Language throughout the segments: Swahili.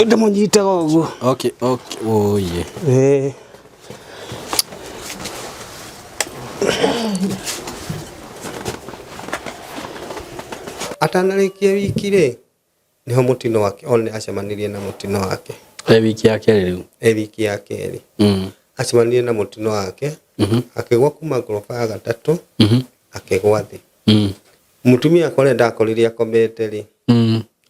Ndamũnyitaga ũguo. Okay. Oh yeah. Atanarĩkia wiki rĩ niho mũtino wake one acemanirie na mũtino wake. Wiki ya kerĩ rĩu. Wiki ya kerĩ. Acemanirie na mũtino wake. Akĩgwa kuma ngoroba ya gatatũ. Akĩgwa thĩ. Mũtumia akore ndakoririe akomete rĩ.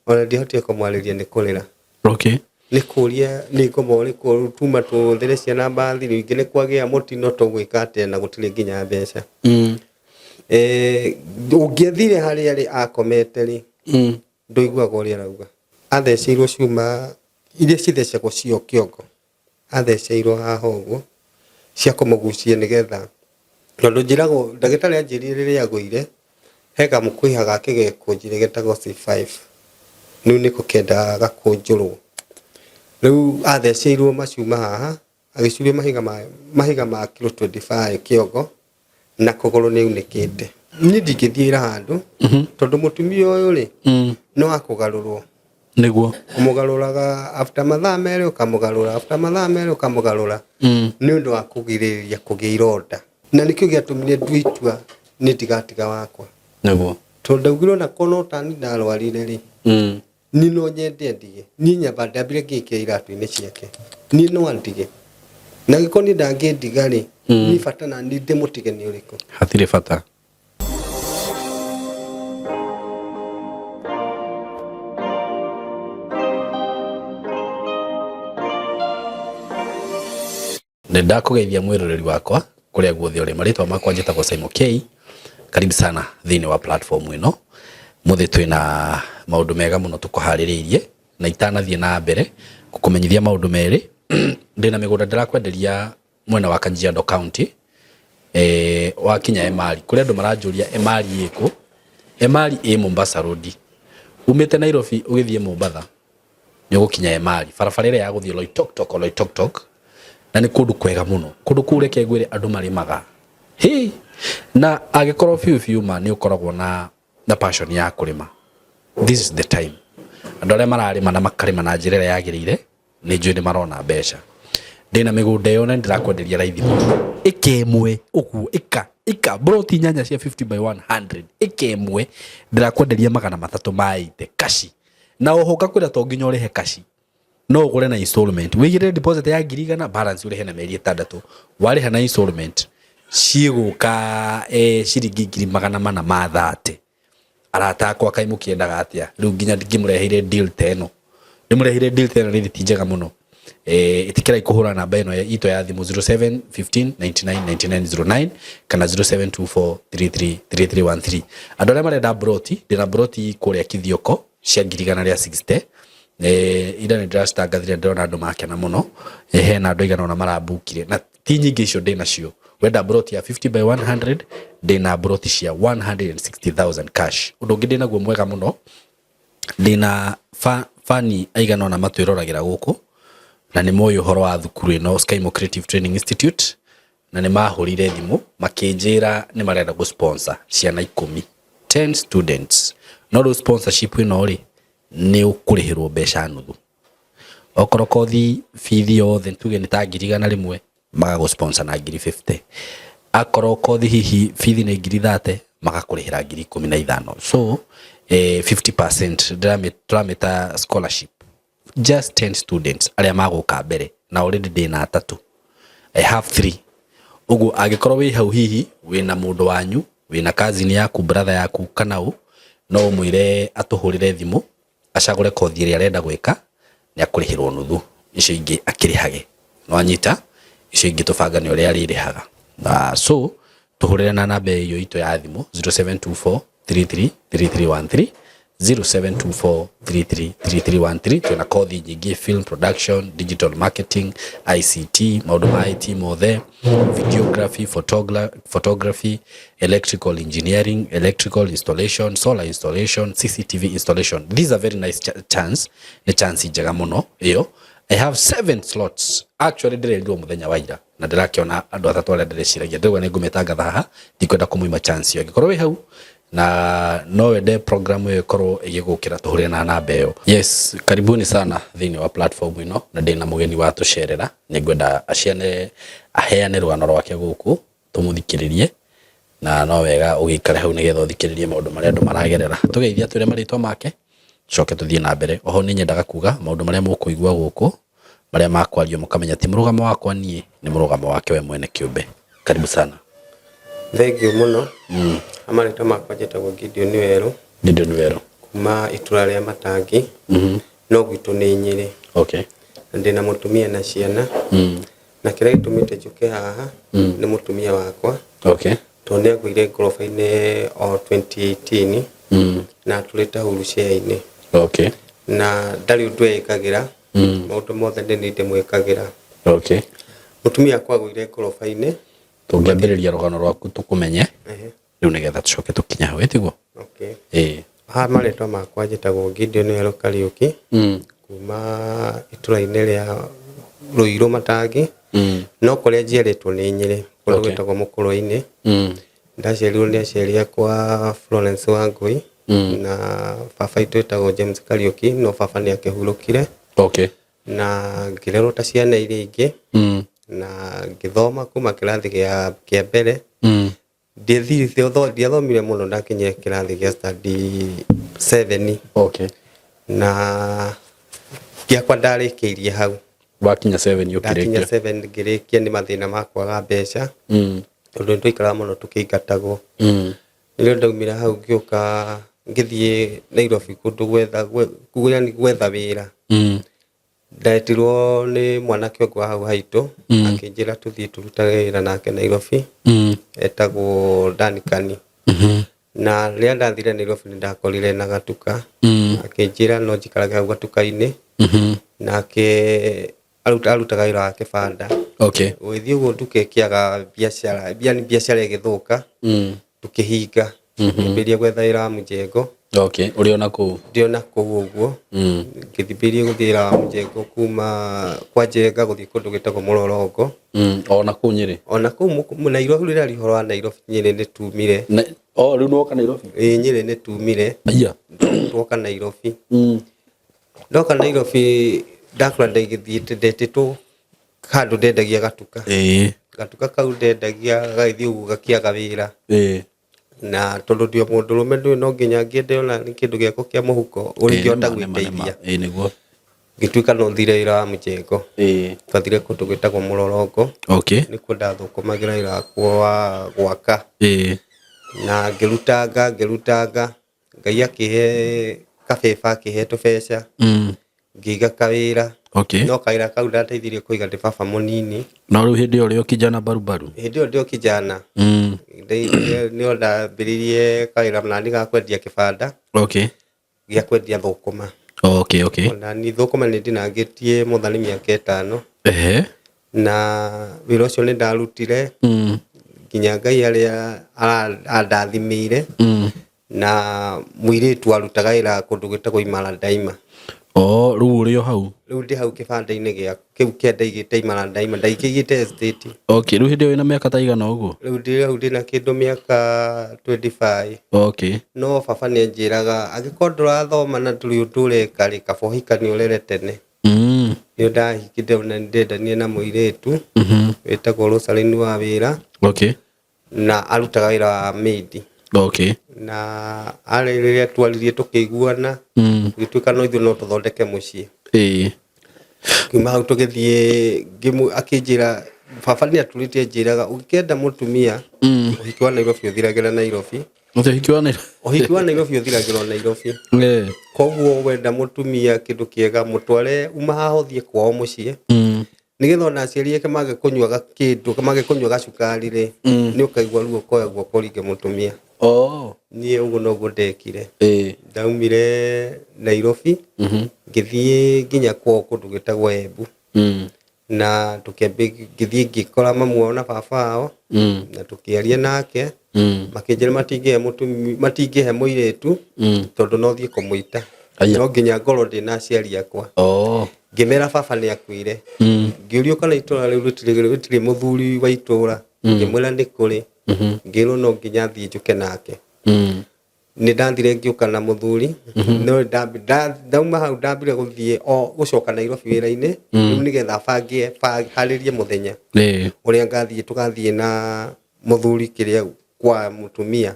Ona ndihotire kũmwarĩria nĩ kũrĩra. Okay. Nĩ kũria nĩ ngomore kũ tuma tũthire ciana mbathi rĩu ingĩ nĩ kwagĩa mũtino tũgwĩka atĩa na gũtirĩ nginya mbeca. Ũngĩthire harĩa rĩ akomete rĩ. Ndũiguaga ũrĩa arauga. Atheceirwo ciuma iria cithecagwo cio kĩongo. Atheceirwo haha ũguo cia kũmũgucia nĩgetha tondũ njĩragwo ndagĩtarĩ anjĩrire rĩrĩa agũire hega mũkũiha gake gekũnjire getagwo C5 rĩu nĩko kenda gakũnjũrwo rĩu atheceirwo maciuma haha agĩcurio mahiga ma kilo 25 kĩongo na kũgũrũ nĩunĩkĩte. Niĩ ndingĩthiĩra handũ tondũ mũtumia ũyũ rĩ no akũgarũrwo nĩguo ũmũgarũraga after mathaa merĩ ũkamũgarũra after mathaa merĩ ũkamũgarũra nĩ ũndũ wa kũgirĩrĩria kũgĩa ironda na nĩkĩo gĩatũmire ndue itua nĩ ndigatiga wakwa nĩguo tondũ ndaugirwo na kono tani ndarwarire rĩ niĩ no nyende ndige niĩ nyamba ndambire ngĩkĩra iratũ-inĩ ciake niĩ no andige na gĩkoni ndangĩndiga rĩ niĩ bata na niĩ ndĩmũtige nĩ ũrĩkũ hatirĩ bata. Nenda kugeithia mwiroreri wakwa kuria guothe uri maritwa makwa njitagwo Simon K. Karibu sana thini wa platform ino. Muthe twina maundu mega muno tukuhaririirie na itanathie na mbere kukumenyithia maundu meri. Ndina migunda ndirakwenderia mwena wa Kajiado County wa Kinya Emali kuria andu maranjuria Emali iko. Emali e Mombasa Road. Umete Nairobi ugithie Mombasa ni ugukinya Emali barabara ire ya guthie Loitoktok na ni kundu kwega muno kundu kureke gwire andu marimaga na agikorwo fiu ma ni ukoragwo na passion ya kurima. This is the time andu aria mararima na makarima na njira ya yagirire ni njui ni marona mbeca. Ndina migunda yo na ndirakwenderia raithi muno ikemwe uguo ika broti nyanya cia 50/100 ikemwe ndirakwenderia magana 3 maite kashi na ohoka kwira to nginya urihe kashi no ugure na installment wigire deposit ya 1,000 balance urihe na meri 6 wariha na installment ciguka ciringi 400 ma 30 arata akwa kaimukiendaga atia riu nginya ndingimurehire deal teno ndimurehire deal teno ni thitinjega muno itikira ikuhura namba ino ito ya thimu 0715999909 kana 0724333313 andu aria marenda broti ndina broti kuria Kithioko cia 160 ida ni ndirastangathire ndona andu makena muno hena andu igana ona marabukire na ti nyingi icio ndina cio wenda broti ya 50/100 ndina broti cia 160,000 cash undu ngi ndina guo mwega muno ndina fani aigana ona matwirораgira guku na ni moyo horo wa thukuru ino Skymo Creative Training Institute na ni mahurire thimu makinjira ni marenda go sponsor ciana 10 students no sponsorship ino ri ni ukurihirwo mbeca nuthu okoro kothi fithi yothe tuge ni ta 100 rimwe magago sponsor na 50 akoro kothi hihi fithi ni 30 magakurihira 15 so 50% drameta scholarship just 10 students aria magoka mbere na already ndina 3 I have 3 ugu agikorwo wi hau hihi wina mundu wanyu wina cousin yaku brother yaku kana u no mwire atuhurire thimu acagure kothi iria arenda gwika ni akurihirwo nuthu icio ingi akirihage no anyita icio ingi tubanga ni uria aririhaga so tuhurire na namba iyo ito ya thimu 0724333313 0724333313 tuna kothi nyingi film production digital marketing ICT maundu ma IT mothe videography photography electrical engineering electrical installation solar installation CCTV installation. These are very nice chance ni chance njega muno iyo. I have 7 slots actually ndire ndio muthenya waira na ndirakiona andu athatu aria ndiriciragia ndirwa ni ngumetangatha haha ndikwenda kumuima chance yo gikorwo wi hau na no wende program ĩyo ĩkorwo ĩgĩgũkĩra tũhũrĩre na namba ĩyo. Yes, karibuni sana thĩinĩ wa platform ĩno, na ndĩna mũgeni wa tũcerera. Nĩngwenda aheane rũgano rwake gũkũ tũmũthikĩrĩrie, na no wega ũgĩikare hau nĩgetha ũthikĩrĩrie maũndũ marĩa andũ maragerera. Tũgeithia twĩre marĩtwa make, coke tũthiĩ na mbere. Oho nĩ nyendaga kuga maũndũ marĩa mũkũigua gũkũ, marĩa makwario mũkamenya ti mũrũgamo wakwa niĩ, nĩ mũrũgamo wake we mwene kĩũmbe. Karibu sana. Thank you muno. Amarĩtwa makwa njĩtagwo Gideon Werũ. Gideon Werũ. Kuma itũra rĩa Matangi. No gwitũ nĩ Nyĩrĩ. Okay. Ndĩna mũtumia na ciana. Na kĩrĩa gĩtũmĩte njũke haha nĩ mũtumia wakwa. Okay. Tondũ nĩagũire ngoroba-inĩ o 2018. Na tũrĩ ta Hurucia-inĩ. Okay. Na ndarĩ ũndũ ekagĩra. Maũndũ mothe nĩ ndĩmwĩkagĩra. Okay. Mũtumia wakwa agũire ngoroba-inĩ. Tũngĩambĩrĩria rũgano rwaku tũkũmenye. Rĩu nĩgetha tũcoke tũkinya hau, tiguo? Okay. Ha marĩtwa makwa njĩtagwo Gideon Werũ Kariũki. Kuma itũra-inĩ rĩa Ruiru Matangi. No kũrĩa njiarĩtwo nĩ Nyĩrĩ, kũndũ gwĩtagwo Mũkũrũ-inĩ. Ndaciarirwo nĩ aciari akwa Florence Wangui na baba witũ wĩtagwo James Kariũki, no baba nĩ akĩhurũkire. Okay. Na ngĩrerwo ta ciana iria ingĩ. Na ngĩthoma kuma kĩrathi kĩa mbere. Ndiathomire mũno ndakinyire kĩrathi gĩa study 7. Okay. Na gĩakwa ndarĩkĩirie hau. Wakinya 7 ũkĩrĩkia? Ndakinya 7 ngĩrĩkia nĩ mathĩna ma kwaga mbeca. Tondũ nĩtwaikaraga mũno tũkĩingatagwo. Nĩrĩo ndaumire hau ngĩũka ngĩthiĩ Nairobi kũndũ gwetha wĩra. Ndaetirwo nĩ mwanake ũngĩ wa hau haitũ, akĩnjĩra tũthiĩ tũrutage wĩra nake Nairobi, etagwo Dan Kani. Na rĩrĩa ndathire Nairobi nĩndakorire na gatuka, akĩnjĩra no njikarage hau gatuka-inĩ, nake arutaga wĩra wa kĩbanda. Okay. Gũgĩthiĩ ũguo nduka ĩkĩaga biacara, biacara ĩgĩthũka, tũkĩhinga, ngĩambĩrĩria gwetha wĩra wa mũjengo. Okay, uri ona kuu? Ndi ona kuu ũguo. Ngĩthimbĩrie gũthiĩ wĩra wa mũjengo kuma kwa Njenga gũthiĩ kũndũ gwĩtagwo Mũlolongo. Ona kuu Nyĩrĩ? Ona kuu Nairobi, rĩrĩa rĩhoro wa Nairobi Nyĩrĩ nĩ tumire. Rĩu nĩwoka Nairobi? Nyĩrĩ nĩ tumire. Aya. Twoka Nairobi. Ndoka Nairobi ndakora ndagĩthiĩte ndetĩtwo handũ ndendagia gatuka. Gatuka kau ndendagia gagĩthiĩ ũguo gakĩaga wĩra. Na tondũ ndio mũndũrũme ndũĩ no nginya ngĩende ona kĩndũ gĩakwa kĩa mũhuko ũrĩngĩhota gwĩteithia. Nĩguo. Ngĩtuĩka no thire wĩra wa mũjengo. Twathire kũndũ gwĩtagwo Mũlolongo. Okay. Nĩkuo ndathũkũmagĩra wĩra wakwa wa gwaka. Na ngĩrutanga Ngai akĩhe kabeba, akĩhe tũbeca. Ngĩiga kawĩra. Okay. No kawĩra kau ndateithirie kũiga ndĩ baba mũnini. Na rĩu hĩndĩ ĩyo ũrĩ o kijana barubaru? Hĩndĩ ĩyo ndĩ o kijana. Nĩo ndambĩrĩirie kawĩra nani ga kwendia kĩbanda. Okay. Gĩa kwendia thũkũma. Okay. Na ni thũkũma nĩ ndinangĩtie mũthani mĩaka 5. Na wĩra ũcio nĩ ndarutire. Nginya Ngai arĩa andathimĩire. Na mũirĩtu arutaga wĩra kũndũ gwĩtagwo Imara Daima. Rĩu ũrĩ o hau? Rĩu ndĩ hau kĩbanda-inĩ gĩa kĩu kĩa ndaigĩte Imara Daima, ndaikĩigĩte estate. Okay, rĩu hĩndĩ ĩyo wĩna mĩaka ta igana ũguo? Rĩu ndĩ hau ndĩna kĩndũ mĩaka 25. Okay. No baba nĩanjĩraga angĩkorwo ndũrathoma na ndũrĩ ũndũ ũreka rĩ, kaba ũhikanie ũrere tene. Nĩo ndahikire na nĩndendanie na mũirĩtu wĩtagwo Rosaline wa wĩra. Okay. Na arutaga wĩra wa maid. Okay. Na rĩrĩa twaririe tũkĩiguana, tũgĩtuĩka no ithuĩ no tũthondeke mũciĩ. Kuma hau tũgĩthiĩ akĩnjĩra, baba nĩatũrĩtie njĩraga ũngĩkenda mũtumia, ũhiki wa Nairobi ũthiragĩra Nairobi. Ũhiki wa Nairobi ũthiragĩra Nairobi. Koguo wenda mũtumia kĩndũ kĩega mũtware uma haha ũthiĩ kwao mũciĩ. Nĩgetha ona aciari ake mage kũnyuaga kĩndũ, mage kũnyua gacukari rĩ, nĩ ũkaigua ruo koya guoko ringe mũtumia. Niĩ ũguo noguo ndekire. Ndaumire Nairobi, ngĩthiĩ nginya kwao kũndũ gwĩtagwo Embu. Na ngĩthiĩ ngĩkora mamu wao na baba wao, na tũkĩaria nake, makĩnjĩra matingĩhe mũirĩtu, tondũ no thiĩ kũmũita. No nginya ngorwo ndĩna aciari akwa. Ngĩmera baba nĩakuire. Ngĩũrio kana itũra rĩu rĩtirĩ mũthuri wa itũra. Ngĩmwĩra nĩ kũrĩ. Ngĩrwo no nginya thiĩ njũke nake. ni ndathire ngiuka na muthuri no ndauma hau ndambire guthie o gucoka Nairobi wira-ini riu nigetha bangie haririe muthenya uria tugathie na muthuri kiria kwa mutumia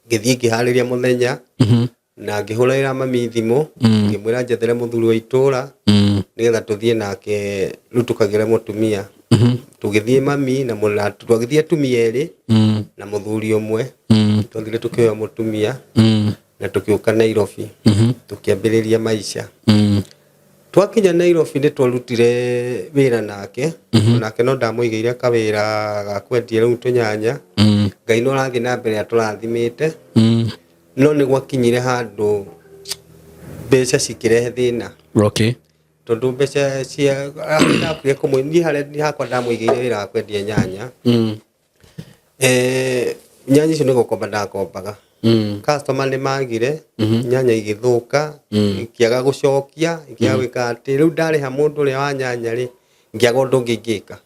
ngithie ngihariria muthenya na ngihurira mami thimu ngimwira njethere muthuri wa itura nigetha tuthie nake riu tukagire mutumia tugithie mami na muna tugithie atumia eri na muthuri umwe tuthire tukioya mutumia na tukiuka Nairobi tukiambiriria maisha twakinya Nairobi ni twarutire wira nake nake no ndamuigeire kawira ga kwendia riu tunyanya Ngai no rathi na mbere aturathimite no ni gwakinyire handu mbeca cikirehe thina tondu mbeca cia ndakire kumwini ni hakwa ndamuigeire wira wa kwendia nyanya nyanya icio ni gukomba ndakombaga customer ni magire nyanya igithuka ikiaga gucokia ikiaga gwika ati riu ndariha mundu uria wa nyanya ri ngiaga undu ngingika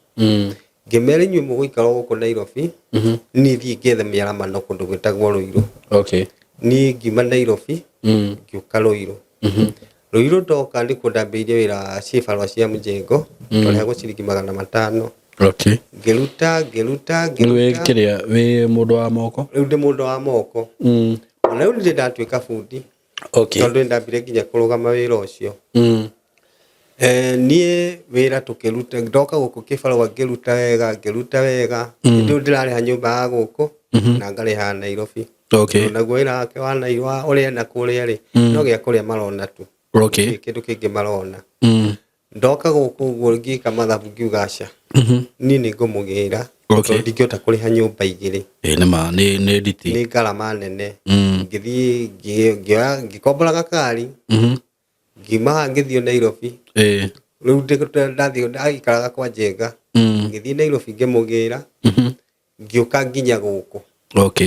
ngimera inyuĩ mũgũikara gũkũ Nairobi ni thiĩ ngethe mĩaramano kũndũ gwĩtagwo Ruiru ni ngiuma Nairobi ngiũka Ruiru Ruiru ndoka ndikuo ndambĩrĩirie wĩra wa cibarũa cia mũjengo twarĩhagwo ciringi 500 ngiruta kiria wi mundu wa moko riu ndi mundu wa moko ona riu ndi ndatuĩka bundi tondu ndambire nginya kũrũgama wĩra ũcio nie wĩra tukiruta ndoka gũkũ kĩbarũa ngiruta wega ndio ndirarĩha nyũmba ya gũkũ na ngarĩha Nairobi naguo wĩra wake wa Nairobi ũrĩa na kũrĩa rĩ no gĩa kũrĩa marona tu kĩndũ kĩngĩ marona ndoka gũkũ ũguo ngĩka mathabu ngiuga aca ni ngũmũgĩra tondũ ndingĩhota kũrĩha nyũmba igĩrĩ nĩ nditi nĩ ngarama nene ngĩthiĩ ngĩkombora gakari ngiuma ngĩthiĩ Nairobi riu ndathiĩ ndaikaraga kwa Njenga ngĩthiĩ Nairobi ngĩmũgĩra ngĩũka nginya gũkũ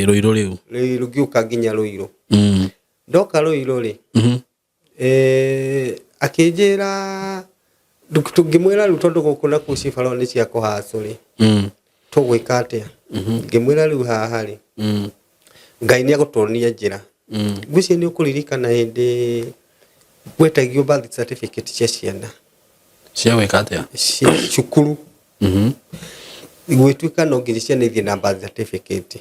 Ruiru riu ngĩũka nginya Ruiru ndoka Ruiru ri akĩnjĩra ngĩmwĩra riu tondu gũkũ na kũu cibarũa nĩ cia kũhacũ ri tũgwĩka atĩa ngĩmwĩra riu haha ri Ngai nĩ agũtuonia njĩra ngwĩciria nĩ ũkũririkana hĩndĩ gwetagio birth certificate cia ciana cia gwĩka atĩa cukuru gwĩtuĩka no nginya ciana ithiĩ na birth certificate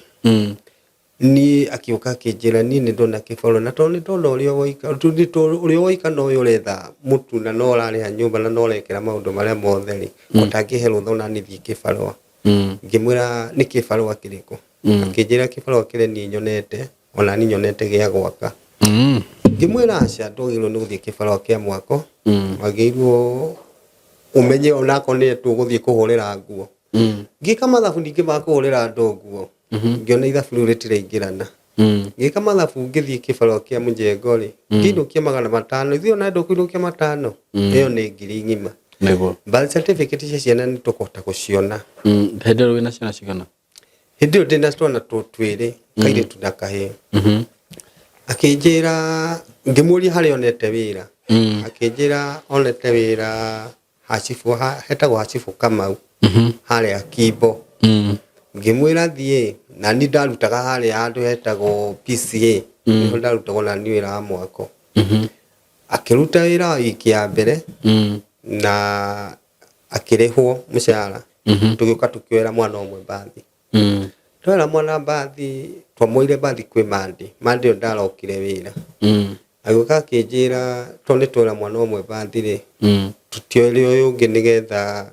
ni akiuka akĩnjĩra ni nĩ ndona kĩbarũa na tondũ nĩ ndona ũrĩa woika no ũyũ ũretha mũtu na no ũrarĩha nyũmba na no ũrekĩra maũndũ marĩa mothe rĩ ũtangĩhe rũtha ona nĩ thiĩ kĩbarũa ngĩmwĩra nĩ kĩbarũa kĩrĩkũ akĩnjĩra kĩbarũa kĩrĩa niĩ nyonete ona niĩ nyonete gĩa gwaka ngĩmwĩra aca ndwagĩrĩirwo nĩ gũthiĩ kĩbarũa kĩa mwako wagĩrĩirwo umenye ona ko nĩ tũgũthiĩ kũhũrĩra nguo ngĩka mathabu ningĩ ma kũhũrĩra andũ nguo ngĩona ithabu rĩu rĩtiraingĩrana ngĩka mathabu ngĩthiĩ kĩbarũa kĩa mũjengo rĩ ngĩinũkia 500 ithuĩ ona ndũkũinũkia 500 ĩyo nĩ ngiri ng'ima birth certificate cia ciana nĩ tũkũhota gũciona hĩndĩ ĩyo wĩna ciana cigana hĩndĩ ĩyo ndĩna twana twĩrĩ kairĩtu na kahĩĩ akĩnjĩra ngĩmũria harĩa onete wĩra akĩnjĩra onete wĩra hetagwo Hacibu Kamau harĩa Kimbo ngĩmwĩra thiĩ na ni ndarutaga harĩa handũ hetagwo PCA nĩho ndarutagwo na ni wĩra wa mwako akĩruta wĩra wa wiki ya mbere na akĩrĩhwo mũcara tũgĩũka tũkĩoera mwana ũmwe mbathi twera mwana mbathi twamũire mbathi kwĩ Monday ĩyo ndarokire wĩra agĩũka akĩnjĩra tondũ twera mwana ũmwe mbathi rĩ tũtioere ũyũ ũngĩ nĩgetha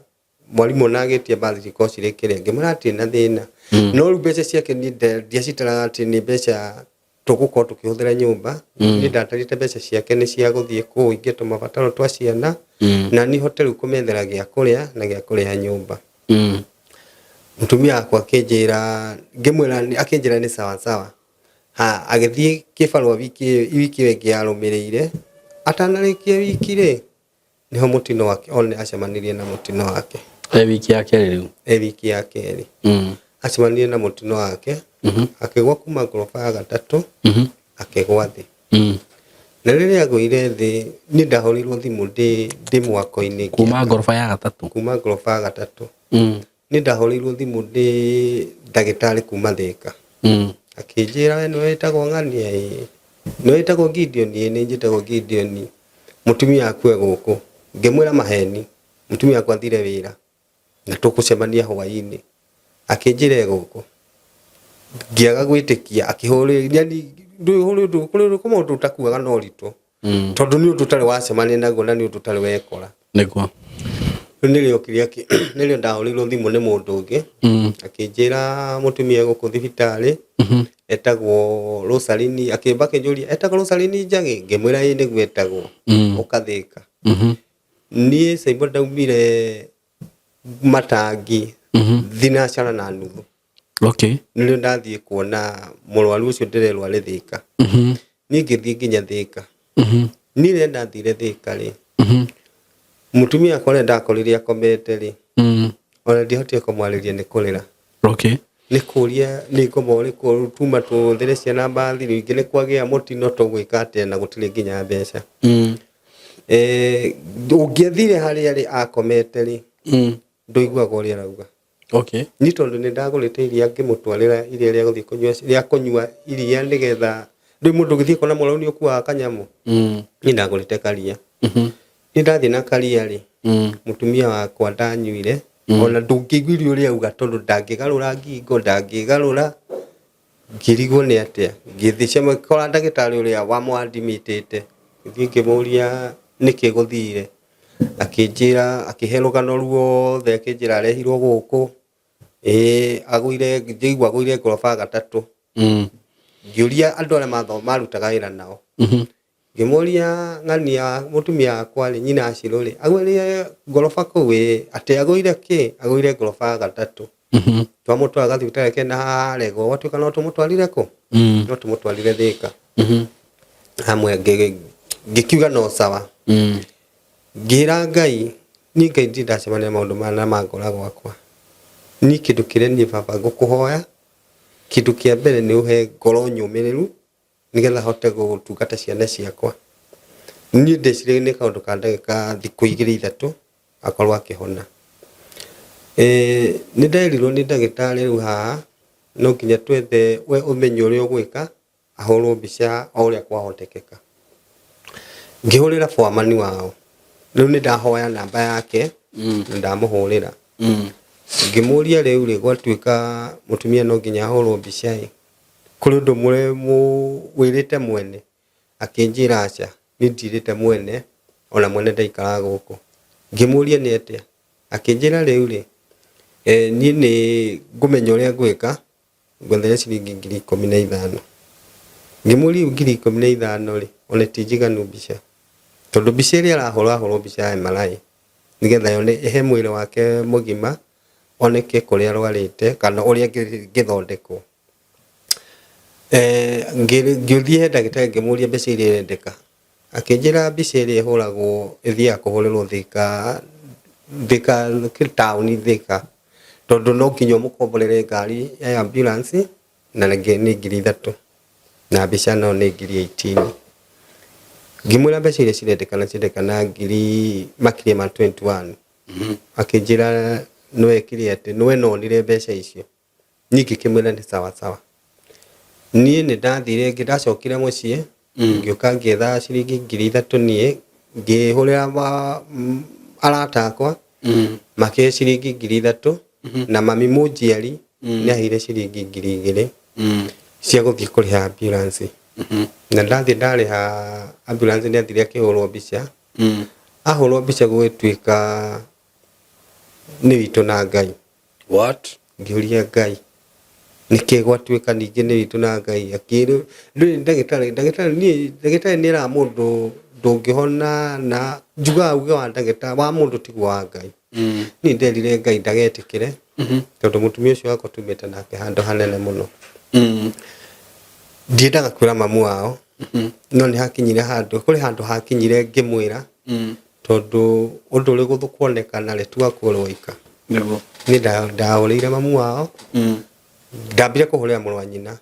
mwarimũ na agĩtia mbathi cikorwo cirĩkĩrĩa ngĩmwĩra atĩ na thĩna no rĩu mbeca ciake ndiacitaraga atĩ nĩ mbeca tũgũkorwo tũkĩhũthĩra nyũmba nĩ ndatarĩte mbeca ciake nĩ cia gũthiĩ kũhingia mabataro twa ciana na nĩ hote rĩu kũmethera gĩa kũrĩa na gĩa kũrĩha nyũmba mũtumia wakwa akĩnjĩra ngĩmwĩra akĩnjĩra nĩ sawa sawa agĩthiĩ kĩbarũa wiki ĩyo ĩngĩ yarũmĩrĩire atanarĩkia wiki rĩ niho mũtino wake one acemanirie na mũtino wake wiki ya kerĩ rĩu wiki ya kerĩ acemanirie na mũtino wake akĩgwa kuma ngoroba ya gatatũ akĩgwa thĩ na rĩrĩa agũire thĩ nĩ ndahorirwo thimũ ndĩ mwako-inĩ kuma ngoroba ya gatatũ nĩ ndahorirwo thimũ ndĩ ndagĩtarĩ kuma Thĩka akĩnjĩra we nĩwe wĩtagwo Ng'ania nĩwe wĩtagwo Gideon nĩ njĩtagwo Gideon mũtumia akue gũkũ ngĩmwĩra maheni mũtumia akwa athire wĩra na tũkũcemania hwaĩ-inĩ akĩnjĩra gũkũ ngĩaga gwĩtĩkia akĩhũrĩra yani ndũhũrĩrwo kuma ũndũ ũtakuaga no ritũ tondũ nĩ ũndũ ũtarĩ wacemania naguo na nĩ ũndũ ũtarĩ wekora nĩguo nĩrĩo ndahũrĩirwo thimũ nĩ mũndũ ũngĩ akĩnjĩra mũtumia gũkũ thibitarĩ etagwo Rosaline akĩmba akĩnjũria etagwo Rosaline Njagi ngĩmwĩra ĩ nĩguo etagwo ũkathĩka niĩ Caimba ndaumire Matangi thinacara na nuthu nĩrĩo ndathiĩ kuona mũrwaru ũcio ndĩrerwo arĩ Thĩka niĩ ngĩthiĩ nginya Thĩka niĩ rĩrĩa ndathire Thĩka rĩ mũtumia akwa ndakorire akomete rĩ ona ndihotire kũmwarĩria nĩ kũrĩra nĩ kũria nĩ ngoma ũrĩkũ tuma tũthĩre ciana mbathi rĩngĩ nĩ kwagĩa mũtino tũgwĩka atĩa na gũtirĩ nginya mbeca ũngĩathire harĩa rĩ akomete rĩ ndũiguaga ũrĩa arauga nĩ tondũ nĩ ndagũrĩte iria ngĩmũtwarĩra iria rĩa gũthiĩ rĩa kũnyua iria nĩgetha ndĩ mũndũ ũgĩthiĩ kona mũrwaru nĩ ũkuaga kanyamũ nĩ ndagũrĩte karia nĩ ndathiĩ na karia rĩ mũtumia wakwa ndanyuire ona ndũngĩiguire ũrĩa auga tondũ ndangĩgarũra ngingo ndangĩgarũra ngĩrigwo nĩ atĩa ngĩthiĩ cemekora ndagĩtarĩ ũrĩa wamwadimitĩte ngĩthiĩ ngĩmũria nĩkĩ gũthire akĩnjĩra akĩhe rũgano ruothe akĩnjĩra arehirwo gũkũ agũire ngĩigua agũire ngoroba gatatũ ngĩũria andũ arĩa marutaga wĩra nao ngĩmũria Ng'ania mũtumia wakwa rĩ nyina Acirũ rĩ agũire ngoroba kũu atĩ agũire kĩ agũire ngoroba gatatũ twamũtwara thibitarĩ kena harego watuĩka no tũmũtwarire kũ no tũmũtwarire Thĩka hamwe ngĩkiuga no sawa ngĩra Ngai niĩ Ngai ndacemania maũndũ mana mangora gwakwa niĩ kĩndũ kĩrĩa niĩ baba ngũkũhoya kĩndũ kĩa mbere nĩ ũhe ngoro nyũmĩrĩru nĩgetha hote gũtungata ciana ciakwa niĩ ndeciria nĩ kaũndũ ka ndagĩka thikũ 2-3 akorwo akĩhona nĩ nderirwo nĩ ndagĩtarĩ rĩu haha no nginya twethe we ũmenye ũrĩa ũgwĩka ahũrwo mbica o ũrĩa kwahotekeka ngĩhũrĩra foreman wao rĩu nĩ ndahoya namba yake na ndamũhũrĩra ngĩmũria rĩu rĩ gwatuĩka mũtumia no nginya ahũrwo mbica kũrĩ ũndũ wĩrĩte mwene akĩnjĩra aca niĩ ndirĩte mwene ona mwene ndaikaraga gũkũ ngĩmũria nĩ atĩa akĩnjĩra rĩu rĩ niĩ nĩ ngũmenya ũrĩa ngwĩka ngwethere ciringi 15,000 ngĩmũria 15,000 rĩ ona ti njiganu mbica tondũ mbica ĩrĩa arahũrwo mbica ya MRI nĩgetha yone ihe mwĩrĩ wake mũgima oneke kũrĩa arwarĩte kana ũrĩa ngĩthondekwo ngĩthiĩ ndagĩtarĩ ngĩmũria mbeca iria irendeka akĩnjĩra mbica ĩrĩa ĩhũragwo ĩthiaga kũhũrĩrwo Thĩka taũni Thĩka tondũ no nginya ũmũkomborere ngari ya ambulance na nĩ 3,000 na mbica no nĩ 18,000 ngĩmwĩra mbeca iria cirendekana makĩria ma 21 akĩnjĩra nĩwekire atĩ nĩwe nonire mbeca icio niĩ ngĩkĩmwĩra nĩ sawa sawa niĩ nĩ ndathire ngĩndacokire mũciĩ ngĩũka ngĩetha ciringi 3,000 niĩ ngĩhũrĩra arata akwa makĩhe ciringi 3,000 na mami mũnjiari nĩ ahire ciringi 2,000 cia gũthiĩ kũrĩha ambulance na ndathiĩ ndarĩha ambulance nĩ athire akĩhũrwo mbica ahũrwo mbica gũgĩtuĩka nĩ witũ na Ngai ngĩũria Ngai nĩkĩ gwatuĩka ningĩ nĩ witũ na Ngai akĩrwo ndagĩtarĩ nĩ era mũndũ ndũngĩhona na njugaga uge wa ndagĩtarĩ wa mũndũ tigwo wa Ngai niĩ nderire Ngai ndagetĩkĩre tondũ mũtumia ũcio wakwa tumĩte nake handũ hanene mũno ndiendaga kwĩra mamu wao no nĩ hakinyire handũ hakinyire ngĩmwĩra tondũ ũndũ ũrĩ gũthũkwonekana rĩ tuga kũrũika nĩ ndahũrĩire mamu wao ndambire kũhũrĩra mũrũ wa nyina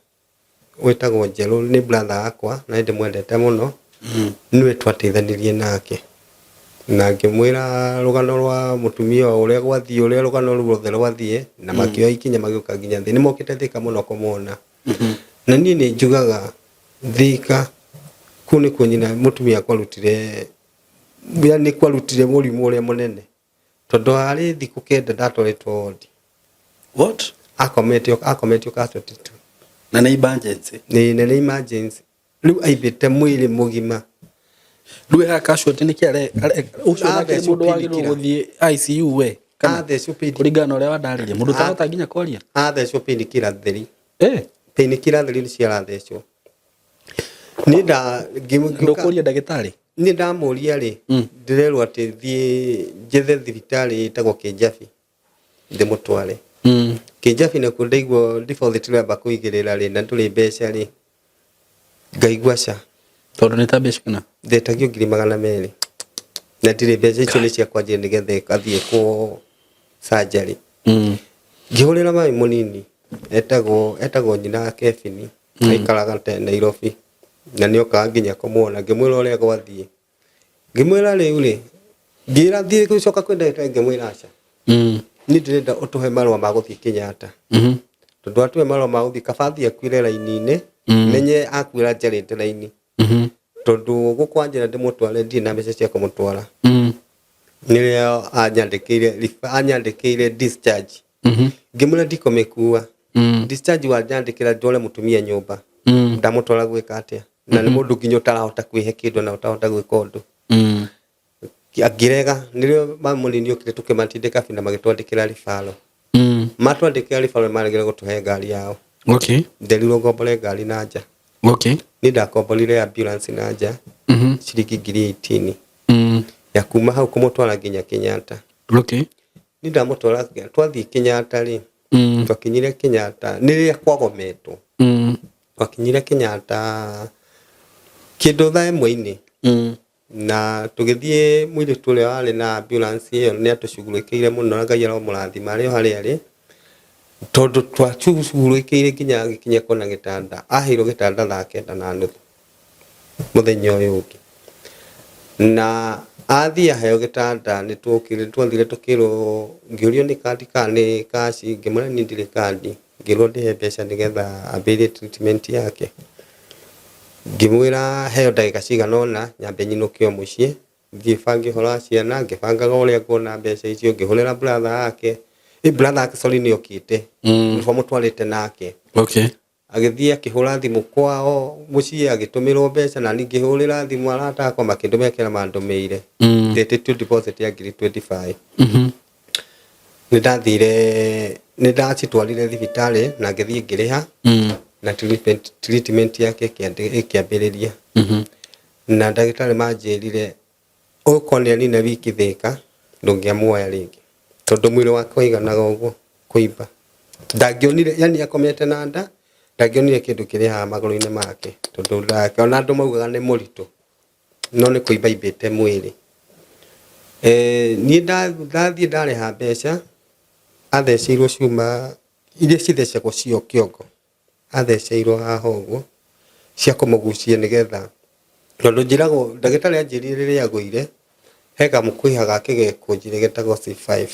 wĩtagwo Njerũ nĩ brother akwa na ndĩmwendete mũno niwe twateithanirie nake na ngĩmwĩra rũgano rwa mũtumia ũrĩa gwathiĩ ũrĩa rũgano ruothe rwathiĩ na makĩoya ikinya magĩũka nginya thĩ nĩ mokĩte Thĩka mũno kũmwona na niĩ nĩ njugaga Thika kũu nĩkuo nyina mũtumia kwarutire nĩ kwarutire mũrimũ ũrĩa mũnene tondũ harĩ thikũ kenda ndatwaritwo wodi. What? Akometio casualty tu. Na nĩ emergency. Nĩ emergency. Rĩu aibĩte mwĩrĩ mũgima. Rĩu ya casualty nĩ kĩare ũcio nake mũndũ wagĩrĩirwo gũthiĩ ICU we. Athecwo painkiller. Kũringana ũrĩa wandarĩria mũndũ ũtahota nginya kwaria. Athecwo painkiller theri. Painkiller theri nĩ ciarathecwo. Nĩnda ndũkũria ndagĩtarĩ. Nĩ ndamũria rĩ ndĩrerwo atĩ thiĩ njethe thibitarĩ ĩtagwo Kĩnjabi ndĩmũtware. Kĩnjabi nakuo ndaigua default tũramba kũigĩrĩra rĩ na tũrĩ mbeca rĩ ngaigua ca tondũ nĩ ta mbeca kana ndetagio 200,000 na ndirĩ mbeca icio nĩ cia kwanjia nĩgetha athiĩ kũ surgery. Ngĩhũrĩra mami mũnini etagwo nyina Kevin aikaraga Nairobi na nĩ okaga nginya kũmuona ngĩmwĩra ũrĩa gwathiĩ. Ngĩmwĩra rĩu rĩ ngĩra thiĩ gũcoka kwenda ngĩmwĩra aca nĩ ndĩrenda ũtũhe marũa ma gũthiĩ Kenyatta. Tondũ atuhe marũa ma gũthiĩ kabathi akuire raini-inĩ menye akuira njarĩte raini. Tondũ gũkwanjĩra ndĩmũtware ndirĩ na mbeca cia kũmũtwara. Nĩrĩo anyandĩkĩire discharge. Ngĩmwĩra ndikomĩkua. Discharge wanyandĩkĩra ndware mũtumia nyũmba. Ndamũtwara gwĩka atĩa na nĩ mũndũ nginya ũtarahota kwĩhe kĩndũ na ũtarahota gwĩka ũndũ. Ngĩrega nĩrĩo mami mũnini okire tũkĩmatindĩka bina magĩtwandĩkĩra ribaro. Matwandĩkĩra ribaro maregire gũtũhe ngari yao. Nderirwo ngombore ngari na nja. Nĩ ndakomborire ambulance na nja ciringi 18,000 ya kuma hau kũmũtwara nginya Kenyatta. Nĩ ndamũtwara twathiĩ Kenyatta rĩ twakinyire Kenyatta nĩrĩrĩa kwagometwo. Twakinyire Kenyatta kĩndũ thaa ĩmwe-inĩ na tũgĩthiĩ mũirĩtu ũrĩa warĩ na ambulance ĩyo nĩ atũcugurĩkĩire mũno na Ngai aramũrathima arĩ o harĩa arĩ tondũ twacugurĩkĩire nginya agĩkinya kona gĩtanda aheirwo gĩtanda thaa 9:30 mũthenya ũyũ ũngĩ na athiĩ aheo gĩtanda nĩ twathire tũkĩrwo ngĩũrio nĩ kandi kana nĩ kaci ngĩmwĩra niĩ ndirĩ kandi ngĩrwo ndĩhe mbeca nĩgetha ambĩrĩrie treatment yake. Ngĩmwĩra heo ndagĩka cigana ũna nyambe nyinũkio mũciĩ thiĩ bange ũhoro wa ciana ngĩbangaga ũrĩa nguona mbeca icio ngĩhũrĩra brother yake sorry nĩ okĩte nĩbo mũtwarĩte nake. Agĩthiĩ akĩhũra thimũ kwao mũciĩ agĩtũmĩrwo mbeca na ningĩ hũrĩra thimũ arata akwa makĩndũmĩkĩra mandũmĩire ndĩtĩtio deposit ya 25,000. Nĩ ndacitwarire thibitarĩ na ngĩthiĩ ngĩrĩha na treatment yake ĩkĩambĩrĩria. Na ndagĩtarĩ manjĩrire ũkonĩa nina wiki Thika ndũngĩamuoya rĩngĩ tondũ mwĩrĩ wake waiganaga ũguo kũimba. Ndangĩonire yani akomete na nda ndangĩonire kĩndũ kĩrĩ haha magũrũ-inĩ make tondũ ndakĩona andũ maugaga nĩ mũritũ no nĩ kũimba imbĩte mwĩrĩ. Niĩ ndathiĩ ndarĩha mbeca atheceirwo cuma iria cithecagwo cio kĩongo atheceirwo haha ũguo cia kũmũgucia nĩgetha tondũ njĩragwo ndagĩtarĩ anjĩrire rĩrĩa agũire he kamũkũiha gake gekũnjire getagwo C5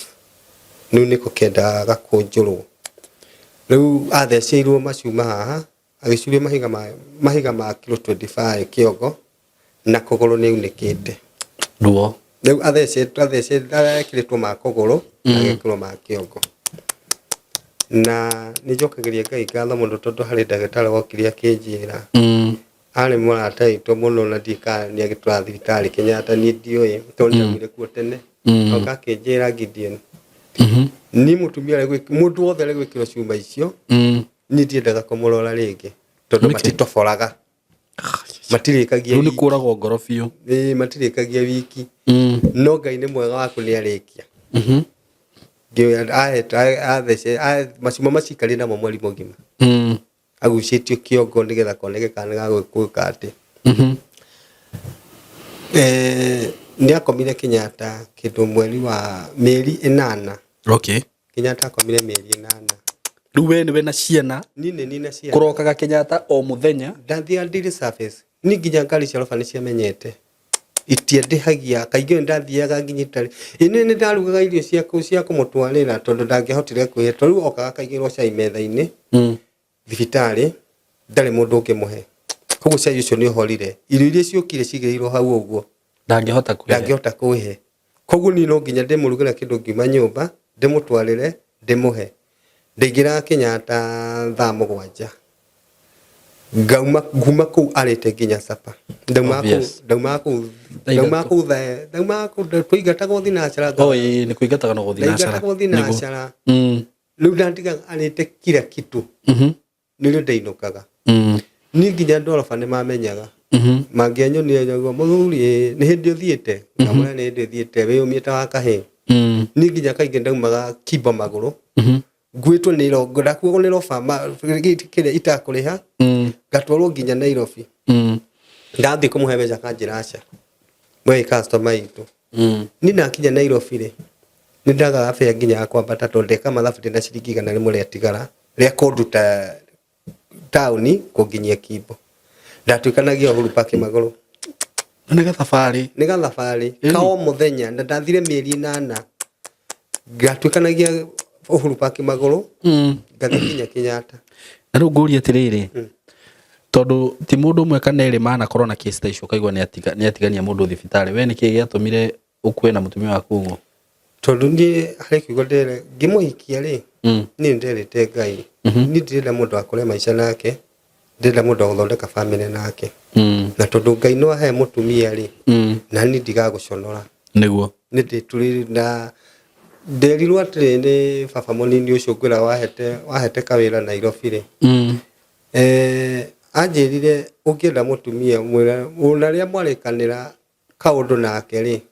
rĩu nĩko kendaga gakũnjũrwo. Rĩu atheceirwo macuma haha agĩcurio mahiga ma kilo 25 kĩongo na kũgũrũ nĩ unĩkĩte. Rĩu athecetwo ma kũgũrũ na gekĩrwo ma kĩongo. Na nĩ njokagĩria Ngai ngatho mũno tondũ harĩ ndagĩtarĩ wokire akĩnjĩra arĩ mũrata witũ mũno na ndika nĩ agĩtwara thibitarĩ Kenyatta niĩ ndiũĩ tondũ nĩaumire kuo tene oka akĩnjĩra Gideon niĩ mũtumia mũndũ wothe arĩ gwĩkĩrwo cuma icio niĩ ndiendaga kũmũrora rĩngĩ tondũ matitoboraga matirĩkagia nĩ kũragwo ngoro biũ matirĩkagia wiki no Ngai nĩ mwega waku nĩ arĩkia. Macuma macikarĩ namo mweri mũgima agucĩtio kĩongo nĩgetha koneke kana gagwĩka atĩ. Nĩ akomire Kenyatta kĩndũ mweri wa mĩeri 8. Kenyatta akomire mĩeri 8. Rĩu we nĩwe na ciana niĩ na ciana kũrokaga Kenyatta o mũthenya ndathiaga daily service nĩ nginya ngari cia roba nĩ ciamenyete itiendĩhagia kaingĩ ndathiaga nginya itarĩ nĩ ndarugaga irio cia kũmũtwarĩra tondũ ndangĩahotire kwĩhe rĩu okaga kaigĩrwo cai metha-inĩ thibitarĩ ndari mundu ungimuhe koguo cia ucio ni horire irio iria ciokire cigeirwo hau uguo ndangihota kuhe koguo ni no nginya ndimurugire kindu ngiuma nyumba ndimutwarire ndimuhe ndingira Kenyatta thaa 7 nguma ku arite nginya sapa ndauma ku tuigata guthi na cara ni kuigataga no guthi na cara riu ndandiga arite kila kitu nilio ndainukaga ni nginya ndoroba ni mamenyaga mangianyonire nyaguo muthuri ni hindi uthiite ngamura ni hindi uthiite wiyumite wa kahe ni nginya kainge ndaumaga kibo maguru gwitwo ni rongo ndakuo ni roba kire itakuriha gatwarwo nginya Nairobi ndathi kumuhe mbeca kanjira aca we customer itu ni nakinya Nairobi ri ni ndaga afya nginya akwambata tonde kama mathabu na ciringi 100 ria tigara ria kunduta tauni kunginyia Kibo ndatukanagia Uhuru Park maguru ni gathabari kao muthenya ndathire mieri 8 ngatukanagia Uhuru Park maguru ngathikinya Kenyatta na riu nguria atiriri tondu ti mundu umwe kana eri mana corona case ta icio kaigwa ni atigania mundu thibitari we niki giatumire ukue na mutumia waku ngo tondu ni hari kiugo ndere ngimuhikia ri ni nderete Ngai ni ndirenda mundu akore maisha nake ndirenda mundu aguthondeka family nake na tondu Ngai no ahe mutumia ri na ni ndigaguconora niguo ni ndituri na nderirwo atiri ni baba munini ucio ngwira wahete kawira Nairobi ri anjirire ukienda mutumia mwira unaria mwarikanira kaundu nake ri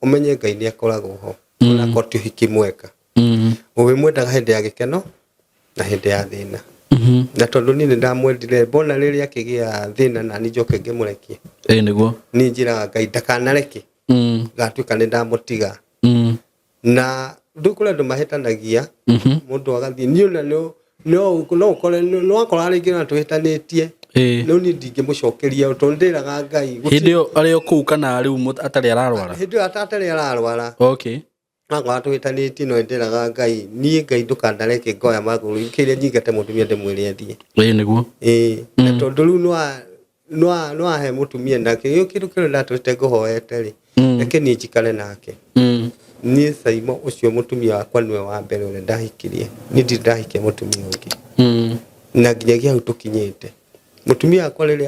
umenye Ngai ni akoragwo ho ona ko tuhiki mweka uwe mwendaga hindi ya gikeno na hindi ya thina na tondu ni ndamwendire bona riri akigia thina na ni njoke ngimurekie niguo ni njira Ngai ndakanareke gatuika ni ndamutiga na ndukule ndo mahitanagia mundu agathie ni ona no ukore no akora ringi na tuhitanitie no ni ndingimucokeria utondiraga Ngai hindio ario kuu kana riu atari ararwara hindio atari ararwara okay agwa tuhitanitie no ndiraga Ngai ni Ngai ndukandareke ngoya maguru ikire nyingate mutumia ndimwire athie niguo na tondu riu no ahe mutumia nake yo kindu kile ndatwite nguhoete ri reke ni njikare nake ni Saimo ucio mutumia wakwa niwe wa mbere ule ndahikirie ni ndahikia mutumia ungi na nginyagia hau tukinyite mutumia wakwa riri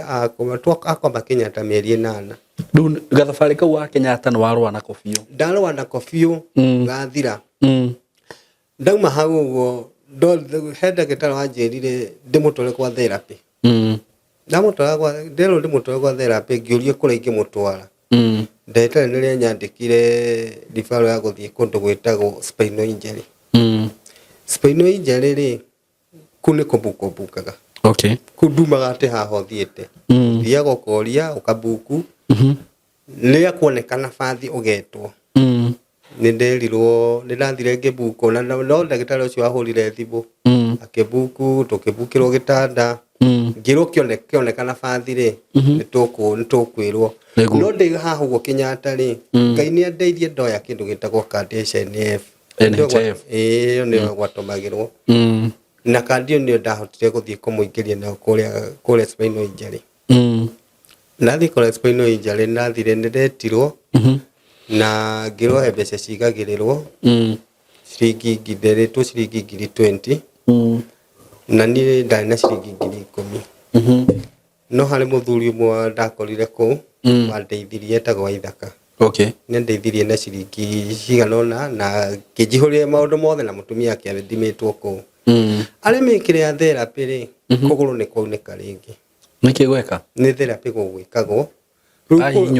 akoma Kenyatta mieri 8 riu gathabari kau wa Kenyatta no warwa na kofio ndarwa na kofio gathira ndauma hau uguo henda gitaro wanjirire ndimutware kwa therapy ndamutwara kwa ndimutware kwa therapy ngiurie kura ingimutwara ndetare niria nyandikire rifaro ya guthie kundu gwitagwo spinal injury spinal injury ri kune kubukaga okay kundumaga ate haho thiete thiaga ukoria ukabuku niria kuonekana bathi ugetwo ni nderirwo ni ndathire ngibuku na no ndagitari ucio ahurire thibu akibuku tukibukirwo gitanda ngiro kionekana bathi ri ni tukwirwo no ndi haha uguo Kenyatta ri Ngai ni andeithie ndoya kindu gitagwo card NHIF iyo ni gwatomagirwo na kandi iyo ni ndahotire guthie kumuingiria na kuria spinal injury nathi kuria spinal injury nathire ndetirwo na ngiro he mbeca cigagirirwo ciringi ngitheretwo ciringi 20 na ni ndari na ciringi 10,000 no hari muthuri umwe ndakorire ku wandeithirie etagwo Waithaka okay ni ndeithirie na ciringi ciganona na ngijihurie maundu mothe na mutumia akiathimitwo ku ari mikire ya therapy ri kuguru ni kwaunika ringi niki gweka ni therapy gwikagwo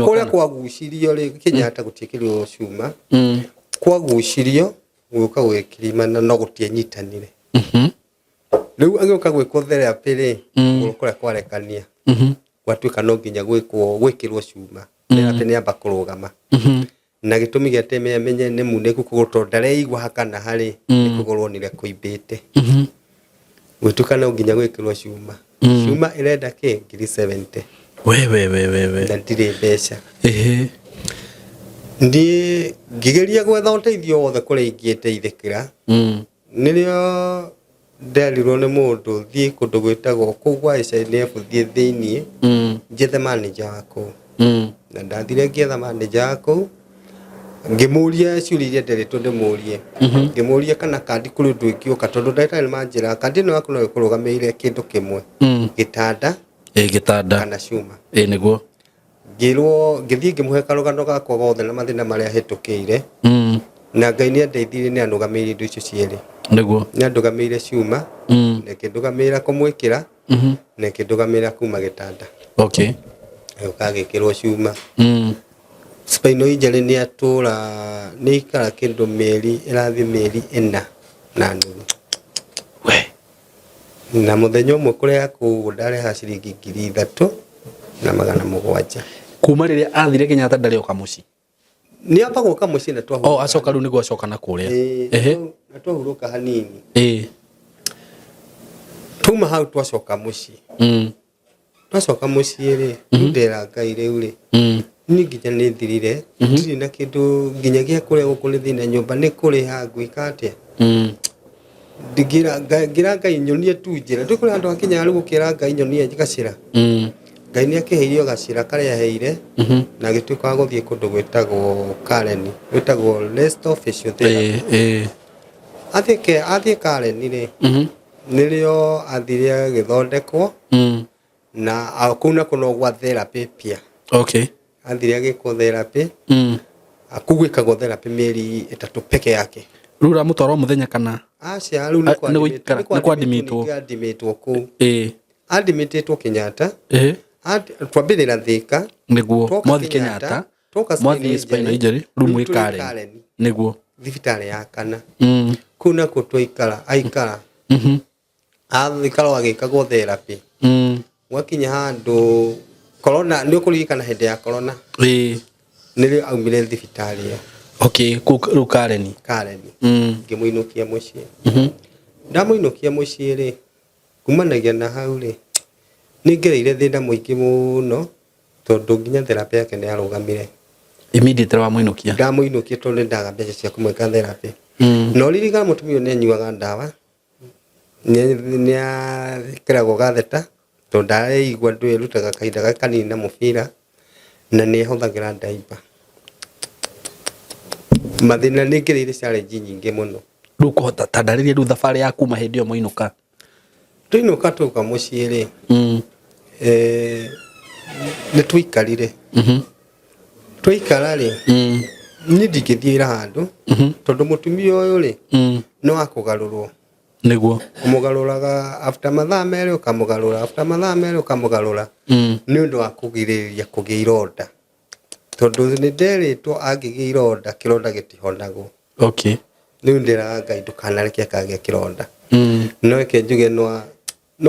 kuria kwagucirio ri Kenyatta gutikirio cuma kwagucirio guka gwikirima no gutie nyitanire riu agioka gwikwo therapy ri kuria kwarekania gwatuika no nginya gwikirwo cuma therapy ni amba kurugama na gitumi giateme amenye ni muneku kugutonda reigwa hakana hari ni kugorwonire kuimbite gwituka no nginya gwikirwo cuma irenda ki 70 we na ndire mbeca ndi ngigeria gwetha uteithio wothe kuria ingieteithikira nirio nderirwo nĩ mũndũ thiĩ kũndũ gwĩtagwo kũu gwa SNF thiĩ thĩiniĩ njethe manager wa kũu na ndathire ngĩetha manager wa kũu ngĩmũria ciũria iria nderitwo ndĩmũrie ngĩmũria kana kandi kũrĩ ũndũ ingĩũka tondũ ndagĩtarĩ nĩmanjĩra kandi ĩno yaku no ĩkũrũgamĩrĩire kĩndũ kĩmwe gĩtanda kana cuma nĩguo ngĩrwo ngĩthiĩ ngĩmũhe karũgano gakwa gothe na mathĩna marĩa hĩtũkĩire na Ngai nĩandeithirie nĩanũgamĩrĩire indo icio cierĩ nĩguo nĩandũgamĩire cuma na kĩndũgamĩrĩra kũmwĩkĩra na kĩndũgamĩrĩra kuma gĩtanda gagĩkĩrwo cuma spinal injury nĩatũra nĩikara kĩndũ ĩrathiĩ mĩeri 4 na nuthu na mũthenya ũmwe kũrĩa kũu ndareha ciringi 3,700 kuma rĩrĩa athire Kenyatta ndarĩ oka mũciĩ nĩamba gũka mũciĩ na twahurũka acoka rĩu nĩguo acoka na kũrĩa na twahurũka hanini tuma hau twacoka mũciĩ twacoka mũciĩ rĩ ndera Ngai rĩu rĩ ni nginya nĩthirire ndirĩ na kĩndũ nginya gĩa kũrĩa gũkũ nĩ thĩna nyũmba nĩ kũrĩha ngwĩka atĩa ngira Ngai nyonie tu njĩra ndikũrĩ handũ hakinya rĩu gũkĩra Ngai nyonie gacĩra Ngai nĩakĩheirio gacĩra karĩa heire na gĩtuĩka wa gũthiĩ kũndũ gwĩtagwo Karen gwĩtagwo Resto Physiotherapy athiĩ Karen rĩ nĩrĩo athire agĩthondekwo na kũu nako no gwa therapy pia athire agĩkwo therapy kũu gwĩkagwo therapy mĩeri 3 peke yake rĩu ũramũtwara mũthenya kana acia rĩu nĩ kwadimitwo kũu adimitĩtwo Kenyatta twambĩrĩra Thika nĩguo mwathi Kenyatta mwathi spinal injury rĩu mwĩ Karen nĩguo thibitarĩ ya kana kũu nako twaikara aikara athikara agĩkagwo therapy gwakinya handũ corona nĩ ũkũririkana hĩndĩ ya corona nĩrĩo aumire thibitarĩ ĩyo kũu Karen ngĩmũinũkia mũciĩ ndamũinũkia mũciĩ rĩ kumanagia na hau rĩ nĩngereire thĩna mũingĩ mũno tondũ nginya therapy yake nĩarũgamire immediately wa mũinũkia ndamũinũkia tondũ ndaga mbeca cia kũmwĩka therapy no ririkana mũtumia nĩanyuaga ndawa nĩakeragwo gatheta tondũ ndareigua ndũ ĩrutaga kahinda kanini na mũbira na nĩahũthagĩra ndaimba mathĩna nĩngereire challenge nyingĩ mũno rĩu kũhota tandarĩria rĩu thabarĩ ya kuma hĩndĩ ĩyo mũinũka tũinũka tũka mũciĩ rĩ nĩtũikarire twaikara rĩ niĩ ndingĩthiĩra handũ tondũ mũtumia ũyũ rĩ no akũgarũrwo nĩguo ũmũgarũraga after mathaa merĩ ũkamũgarũra after mathaa merĩ ũkamũgarũra nĩ ũndũ wa kũgirĩrĩria kũgĩa ironda tondũ nĩnderĩtwo angĩgĩa ironda kĩronda gĩtihonagwo rĩu ndĩraga Ngai ndũkanareke akagĩa kĩronda no reke njuge no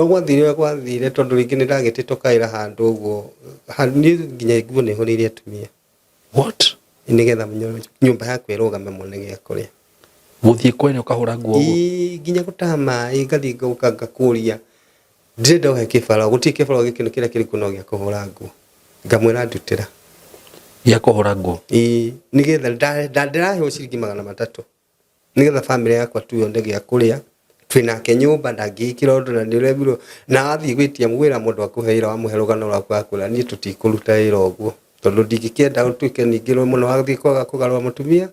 gwathire tondũ rĩngĩ nĩndagĩtĩtwo kaĩra handũ ũguo niĩ nginya nguo nĩhũrĩire atumia nĩgetha nyũmba yakwa ĩrũgame mũno gĩa kũrĩa gũthiĩ kwene ũkahũra nguo nginya gũtaha maĩ ngathiĩ ngakũria ndĩrenda ũhe kĩbara gũtirĩ kĩbara gĩkĩ kĩrĩa kĩrĩ kuo no gĩa kũhũra nguo ngamwĩra ndutĩra gĩa kũhũra nguo nĩgetha ndĩraheo ciringi 300 nĩgetha family yakwa tu yone gĩa kũrĩa twĩnake nyũmba ndangĩkĩra ũndũ na nĩũrebirwo na athiĩ gwĩtia mwĩra mũndũ akũhe wĩra wamũhe rũgano rwaku akũra niĩ tũtikũruta wĩra ũguo tondũ ndingĩkĩenda ũtuĩke ningĩ mũno wathiĩ kwaga kũgarũra mũtumia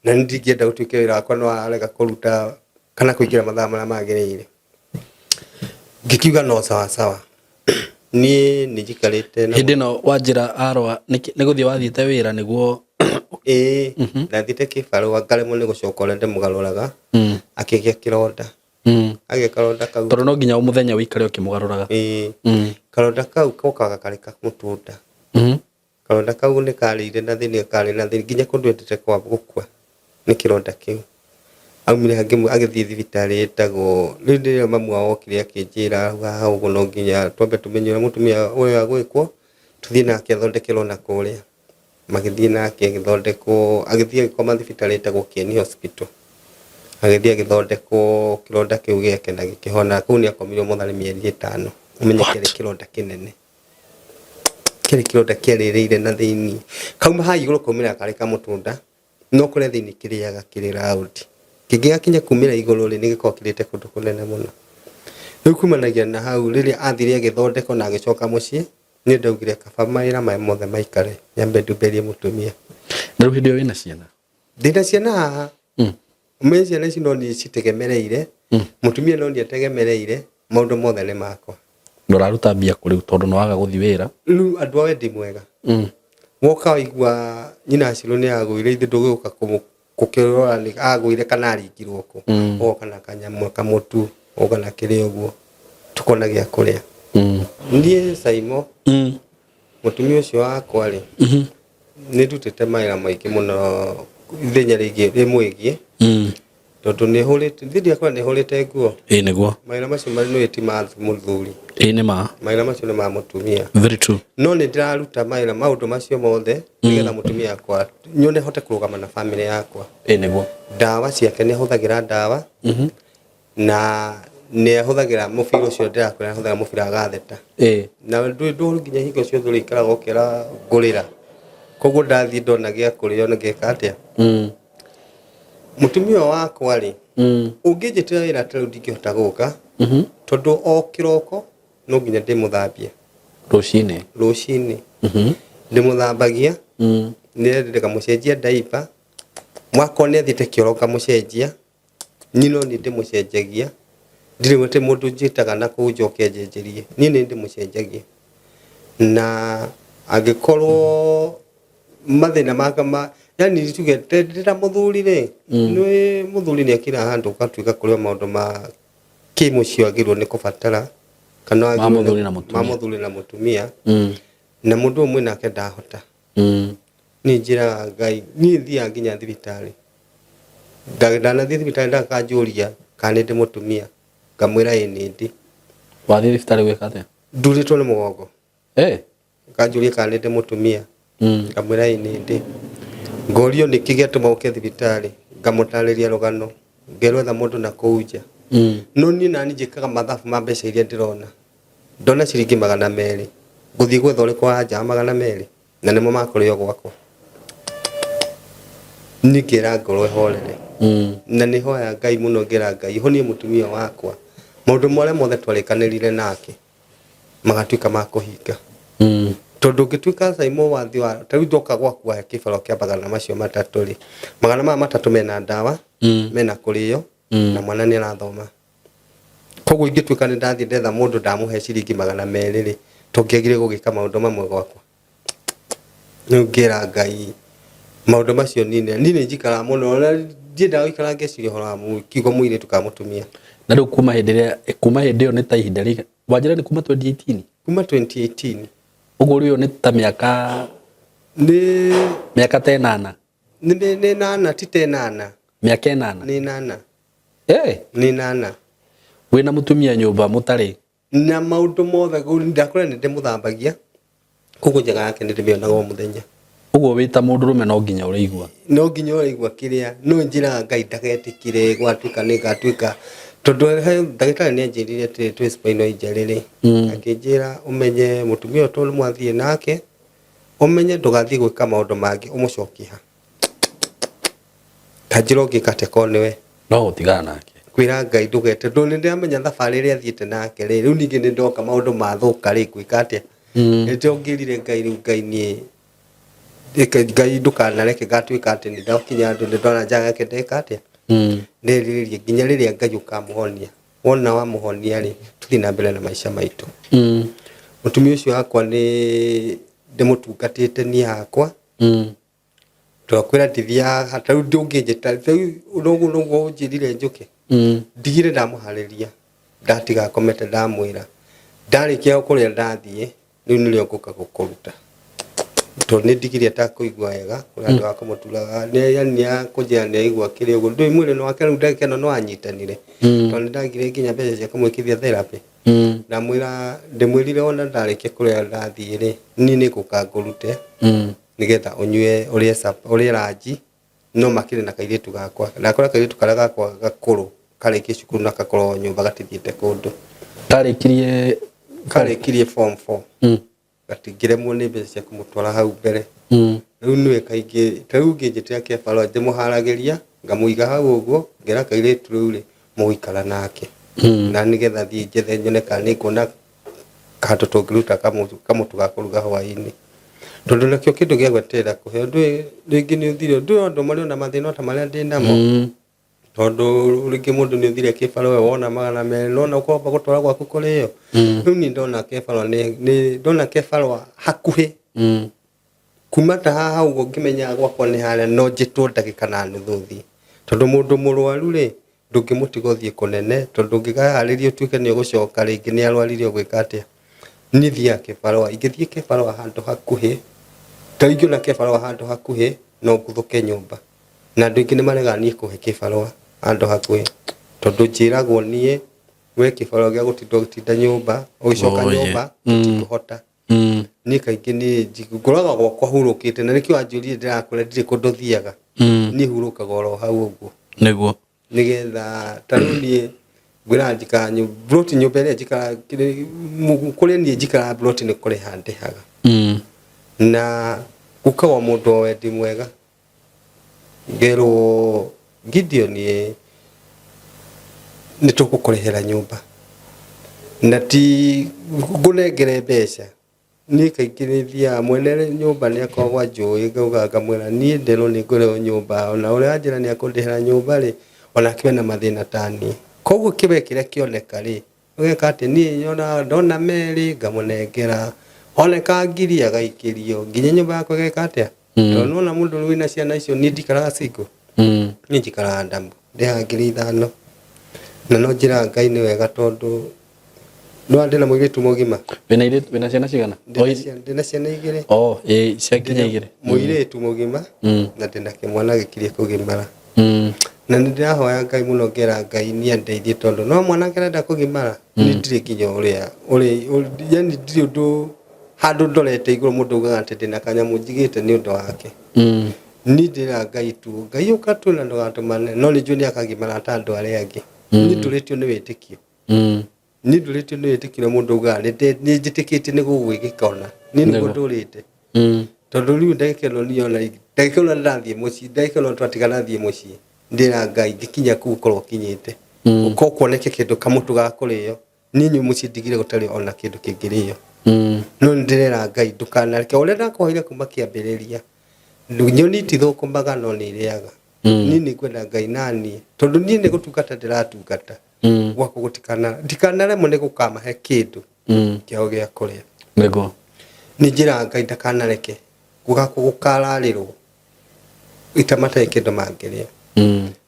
na ndingĩenda ũtuĩke wĩra wakwa no arega kũruta kana kũingĩra mathaa marĩa magĩrĩire ngĩkiuga no sawa niĩ nĩnjikarĩte hĩndĩ ĩno Wanjĩra arũa nĩgũthiĩ wathiĩte wĩra nĩguo ndathiĩte kĩbarũa ngaremwo nĩ gũcoka ũrĩa ndĩmũgarũraga akĩgĩa kĩronda agĩa karonda kau tondũ no nginya mũthenya wĩikare ũkĩmũgarũraga karonda kau kokaga kareka mũtunda karonda kau nĩ karĩire na thĩinĩ karĩ na thĩinĩ nginya kũndwetete kwa gũkua nĩ kĩronda kĩu aumire agĩthiĩ thibitarĩ ĩtagwo rĩu rĩrĩa mamu wao okire akĩnjĩra hau ũguo no nginya twambe tũmenye ũrĩa mũtumia ũyũ agwĩkwo tũthiĩ nake athondekerwo na kũrĩa magĩthiĩ nake agĩthondekwo agĩthiĩ agĩkoma thibitarĩ ĩtagwo Kieni Hospital agĩthiĩ agĩthondekwo kĩronda kĩu gĩake na gĩkĩhona kũu nĩakomirwo mũthari mĩeri 5 ũmenye kĩrĩ kĩronda kĩnene kĩrĩ kĩronda kĩarĩrĩire na thĩinĩ kauma ha igũrũ kaumĩra karĩ kamũtunda no kũrĩa thĩinĩ kĩrĩaga kĩrĩ round kĩngĩgakinya kumĩra igũrũ rĩ nĩ gĩkoragwo kĩrĩte kũndũ kũnene mũno. Rĩu kumanagia na hau rĩrĩa athire agĩthondekwo na agĩcoka mũciĩ nĩ ndaugire kaba mawĩra maya mothe maikare nyambe ndumberie mũtumia. Na rĩu hĩndĩ ĩyo wĩna ciana? Ndĩna ciana haha. Ũmenye ciana ici no niĩ citegemereire, mũtumia no niĩ ategemereire, maũndũ mothe nĩ makwa. Na ũraruta mbia kũ rĩu tondũ nĩ waga gũthiĩ wĩra? Rĩu andũ a wendi mwega. Woka waigua nyina Acirũ nĩ agũire ithe ndũgĩũka gũkĩrora nĩ agũire kana aringirwo kũ. Woka na kanyamũ kamũtu, woka na kĩrĩa ũguo, tukona gĩa kũrĩa. Niĩ Saimo, mũtumia ũcio wakwa rĩ, nĩ ndutĩte mawĩra maingĩ mũno ithenya rĩmwĩgiĩ, tondũ nĩ hũrĩte, thiĩ ndiakora nĩ hũrĩte nguo. Ĩĩ nĩguo. Mawĩra macio nĩ ti ma mũthuri. Ĩĩ nĩ ma. Mawĩra macio nĩ ma mũtumia. Very true. No nĩ ndĩraruta mawĩra maũndũ macio mothe nĩgetha mũtumia yakwa nyone hote kũrũgama na famĩlĩ yakwa. Ĩĩ nĩguo. Ndawa ciake nĩ ahũthagĩra ndawa na nĩ ahũthagĩra mũbira ũcio ndĩrakwĩra ahũthagĩra mũbira wa gatheta. Na ndũĩ nginya hingo ciothe ũrĩikaraga ũkĩra ngũrĩra. Koguo ndathiĩ ndona gĩa kũrĩa na ngeka atĩa. Mũtumia wakwa rĩ, ũngĩnjĩtĩra wĩra atĩ rĩu ndingĩhota gũka, tondũ o kĩroko no nginya ndĩmũthambie. Rũcinĩ. Ndĩmũthambagia, nĩendete ngamũcenjia diaper, mwako nĩ athiĩte kĩoro ngamũcenjia, niĩ no niĩ ndĩmũcenjagia, ndirĩ gwĩte mũndũ njĩtaga na kũu njoke njenjerie, niĩ nĩ ndĩmũcenjagia. Na angĩkorwo mathĩna maka yani tuge ndĩra mũthuri rĩ, nĩ mũthuri nĩ akira handũ ũgatuĩka kũrĩ maũndũ ma kĩmũciĩ agĩrĩirwo nĩ kũbatara kana ma mũthuri na mũtumia, na mũndũ ũmwe nake ndahota. Niĩ njĩraga Ngai, niĩ thiaga nginya thibitarĩ, ndanathiĩ thibitarĩ ndakanjũria kana ndĩ mũtumia, ngamwĩra ĩĩ nĩ ndĩ. Wathiĩ thibitarĩ gwĩka atĩa? Ndurĩtwo nĩ mũgongo. Kanjũria kana ndĩ mũtumia, ngamwĩra ĩĩ nĩ ndĩ. Ngorio nĩ kĩĩ gĩatũma ũke thibitarĩ, ngamũtarĩria rũgano, ngerwo mũndũ na kũu nja. No niĩ nani njĩkaga mathabu ma mbeca iria ndĩrona. Ndona ciringi 200, ngũthiĩ gwetha ũrĩkũ wa nja 200, na nĩmo makũrĩo gwakwa. Niĩ ngĩra ngoro ĩhorere. Na nĩ hoya Ngai mũno, ngĩra Ngai honie mũtumia wakwa. Maũndũ marĩa mothe twarĩkanĩrire nake magatuĩka ma kũhinga. Tondũ ũngĩtuĩka Saimo wathi wa tarĩu ndoka gwaku wa kĩbaro kĩambaga na macio matatũ rĩ, magana maya matatũ mena ndawa, mena kũrĩo, na mwana nĩ arathoma. Koguo ingĩtuĩka nĩ ndathiĩ ndetha mũndũ ndamũhe ciringi 200 rĩ, tũngĩagire gũgĩka maũndũ mamwe gwakwa. Rĩu ngĩra Ngai maũndũ macio niĩ nĩ njikara mũno, na ndiendaga gũikara ngeciria ũhoro wa kiugo mũirĩtu ka mũtumia. Na rĩu kuma hĩndĩ ĩyo nĩ ta ihinda rĩigana? Wanjĩra nĩ kuma 2018? Kuma 2018. Ũguo rĩu nĩ ta mĩaka ta 8? Nĩ 8 ti 8. Mĩaka 8? Nĩ 8. Nĩ 8. Wĩna mũtumia nyũmba mũtarĩ? Na maũndũ mothe ndakora nĩ ndĩmũthambagia, koguo njaga yake nĩ ndĩmĩonaga o mũthenya. Ũguo wĩ ta mũndũrũme no nginya ũrĩigua? No nginya ũrĩigua kĩrĩa, no njĩraga Ngai ndagetĩkire gwatuĩka nĩ ngatuĩka, tondũ ndagĩtarĩ nĩ anjĩrire atĩ twĩ spinal injury rĩ, akĩnjĩra ũmenye mũtumia ũyũ mwathiĩ nake, ũmenye ndũgathiĩ gwĩka maũndũ mangĩ ũmũcokie ha. Kanjĩra ũngĩka teko nĩwe no ũtigana nake. Kwĩra Ngai ndũgete, tondũ nĩ ndĩramenya thabarĩ ĩrĩa athiĩte nake rĩ, rĩu ningĩ nĩ ndoka maũndũ mathũka rĩ, gwĩka atĩa. Nĩ ndongĩrire Ngai, rĩu Ngai niĩ Ngai ndũkanareke ngatuĩka atĩ nĩ ndakinya andũ nĩ ndona njaga yake ndeka atĩa. Ndĩrirĩrie nginya rĩrĩa Ngai ũkamũhonia. Wona wamũhonia rĩ, tũthiĩ na mbere na maica maitũ. Mũtumia ũcio wakwa nĩ ndĩmũtungatĩte niĩ hakwa. Twakwĩra ndithiaga hata rĩu ndũngĩnjĩta rĩu nũguo ũnjĩrire njũke. Ndigire ndamũharĩria, ndatiga komete ndamwĩra. Ndarĩkia kũrĩa ndathiĩ, rĩu nĩrĩo ngũka gũkũruta. Tondũ nĩ ndigire atakũigua wega, kũrĩa andũ akamũturaga, nĩ akũnjĩra nĩ aigua kĩrĩa ũguo. Ndũĩ mwĩrĩ wake rĩu ndagĩka ĩno no anyitanire. Tondũ nĩ ndagire nginya mbeca cia kũmwĩkithia therapy. Ndĩmwĩrire ona ndarĩkia kũrĩa ndathiĩ rĩ, niĩ nĩ ngũka ngũrute, nĩgetha ũnyue ũrĩe ranji, no makĩrĩ na kairĩtu gakwa. Ndakora kairĩtu karĩa gakwa gakũrũ, karĩkie cukuru na gakorwo nyũmba gatithiĩte kũndũ. Karĩkirie form 4. Gatingĩremwo nĩ mbeca cia kũmũtwara hau mbere. riu niwe kaingi tariu nginjitira kebaro ndimuharagiria ngamuiga hau uguo ngera kairitu riu ri muikara nake na nigetha thii njethe nyone kana ni kuona kato tungiruta kamutu ga kuruga hwaini tondu nakio kindu gia gweterera kuheo ringi ni uthire ndu mario na mathina ta maria ndinamo tondu ringi mundu ni uthire kebaro we wona magana me nona ukomba gutwara gwaku kurio riu ni ndona kebaro ni ndona kebaro hakuhi kuma ta haha ugo ngimenya gwakwa ni haria no njitwo ndagika na nuthu thi tondu mundu murwaru ri ndungimutiga thie kunene tondu ngigahariria utuike ni ugucoka ringi ni arwarire gwika atia ni thia kebaro ingithie kebaro handu hakuhi taringi na kebaro handu hakuhi no nguthuke nyumba na andu ingi ni mareganie kuhe kebaro handu hakuhi tondu njiragwo nie we kebaro gia gutinda nyumba ugicoka nyumba ndikuhota ni kaingi ni nguraga gwakwa hurukite na nikio anjurire ndirakure ndiri kundu thiaga ni hurukaga oro hau uguo niguo nigetha taruni gwira njika broti nyumbere njika kuri ni njika broti ni kuri hande haga na ukawa mundu wendi mwega ngero Gideon ni tukukurehera nyumba na ti ngunengere mbeca ni kaingirithia mwenere nyumba ni akogwa njui ngauga ngamwira ni ndero ni ngure nyumba ona uri anjira ni akundihera nyumba ri ona kiwe na mathina tani koguo kiwe kire kioneka ri ugeka ati ni nyona ndona meri ngamunengera oneka ngiri agaikirio nginya nyumba yako geka atia tondu ona mundu wina ciana icio ni ndikaraga singo ni njikaraga ndamu ndiha ngiri 5 na no njira Ngai ni wega tondu no ande na muiritu mugima wina ciana cigana ndina ciana igire ciakinya igire muiritu mugima na ndina kimwana gikirie kugimara na ndirahoya Ngai muno ngera Ngai ni andeithie tondu no mwana ngerenda kugimara ni ndire kinya uria yani ndire undu handu ndorete iguru mundu ugaga ati ndina kanyamu njigite ni undu wake ni ndira Ngai tu Ngai ukatuna ndugatumane no ni juni akagimara ta andu aria angi ni turitio ni witikio ni nduritio ni witikio mundu ugaga ni njitikite ni gugwigikona ni ni ndurite tondu riu ndagikelo ni ona ndagikelo ndathie muci ndagikelo twatigana thie muci ndira Ngai ngikinya ku korwo kinyite uko kuoneke kindu kamutu ga kurio ni nyu muci ndigire gutari ona kindu kingirio no ndirera Ngai ndukanareke uria ndakohire kuma kiambiriria nyoni tithukumaga no ni iriaga ni ni kwenda Ngai nani tondu ni ni gutungata ndiratungata gwako gutikana ndikanare mune gukamahe kindu kiao gia kuria nego ni njira Ngai ndakanareke gugako gukararirwo itamata kindu mangiria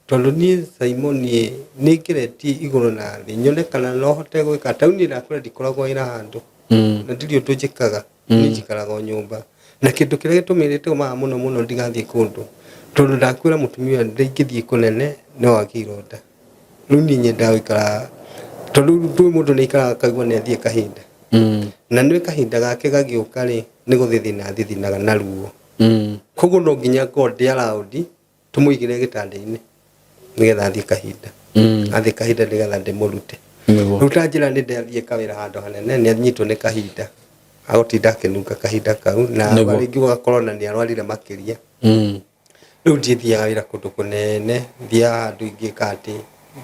tondu ni Simon ni ngireti iguru na thi nyone kana no hote gwika tauni na kure ndikoragwo ira handu na ndirio tunjikaga ni njikaraga nyumba na kindu kiria gitumirite ma muno ndigathie kundu tondu ndakwira mutumia ndingithie kunene no akironda riu ni nyenda wikara tondu tu mundu ni ikara kagwa ni athie kahinda na ni kahinda gake gagiuka ri ni guthithina thithinaga na ruo koguo no nginya God allowed tumuigire gitande-ini nigetha athie kahinda athie kahinda nigetha ndimurute riu ta njira ni ndathie kawira handu hanene ni anyitwo ni kahinda agotinda akinunga kahinda kau na baringi gugakorwo na ni arwarire makiria riu ndithiaga wira kundu kunene thia handu ingi kati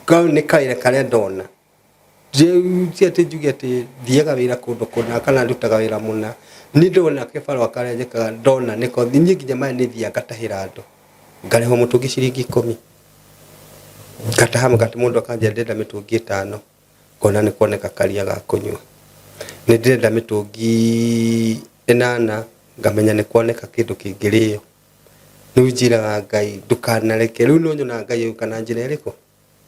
kau ni kaira karia ndona je ati njuge ati thiaga wira kundu kuna kana ndutaga wira muna ni ndona kebaro akaria njikaga ndona niko thinyi nginya mai ni thia ngatahira andu ngareho mutungi ciringi 10 ngataha mugati mundu akanja ndenda mitungi 5 kona ni kuoneka karia ga kunywa ni ndenda mitungi 8 ngamenya ni kuoneka kindu kingirio riu njiraga Ngai ndukanareke riu no nyona Ngai ukana njira iriko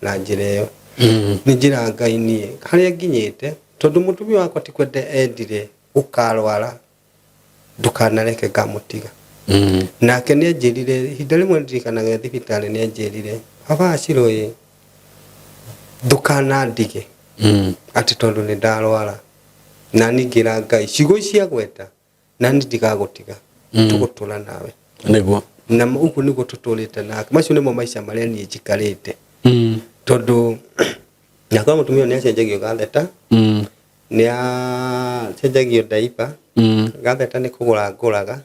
na njira iyo ni njira Ngai ni haria nginyite tondu mutumia wakwa ti kwende endire ukarwara ndukanareke ngamutiga nake ni anjirire hinda rimwe ndirikanaga thibitari ni anjirire abaciro ndukanandige ati tondu ni ndarwara na ningira Ngai cigo cia gweta na ndigagutiga tugutura nawe niguo na ugu niguo tuturite nake macio nimo maica maria ni njikarite tondu nakwa mutumia ni acenjagio gatheta ni acenjagio daipa gatheta ni kugura nguraga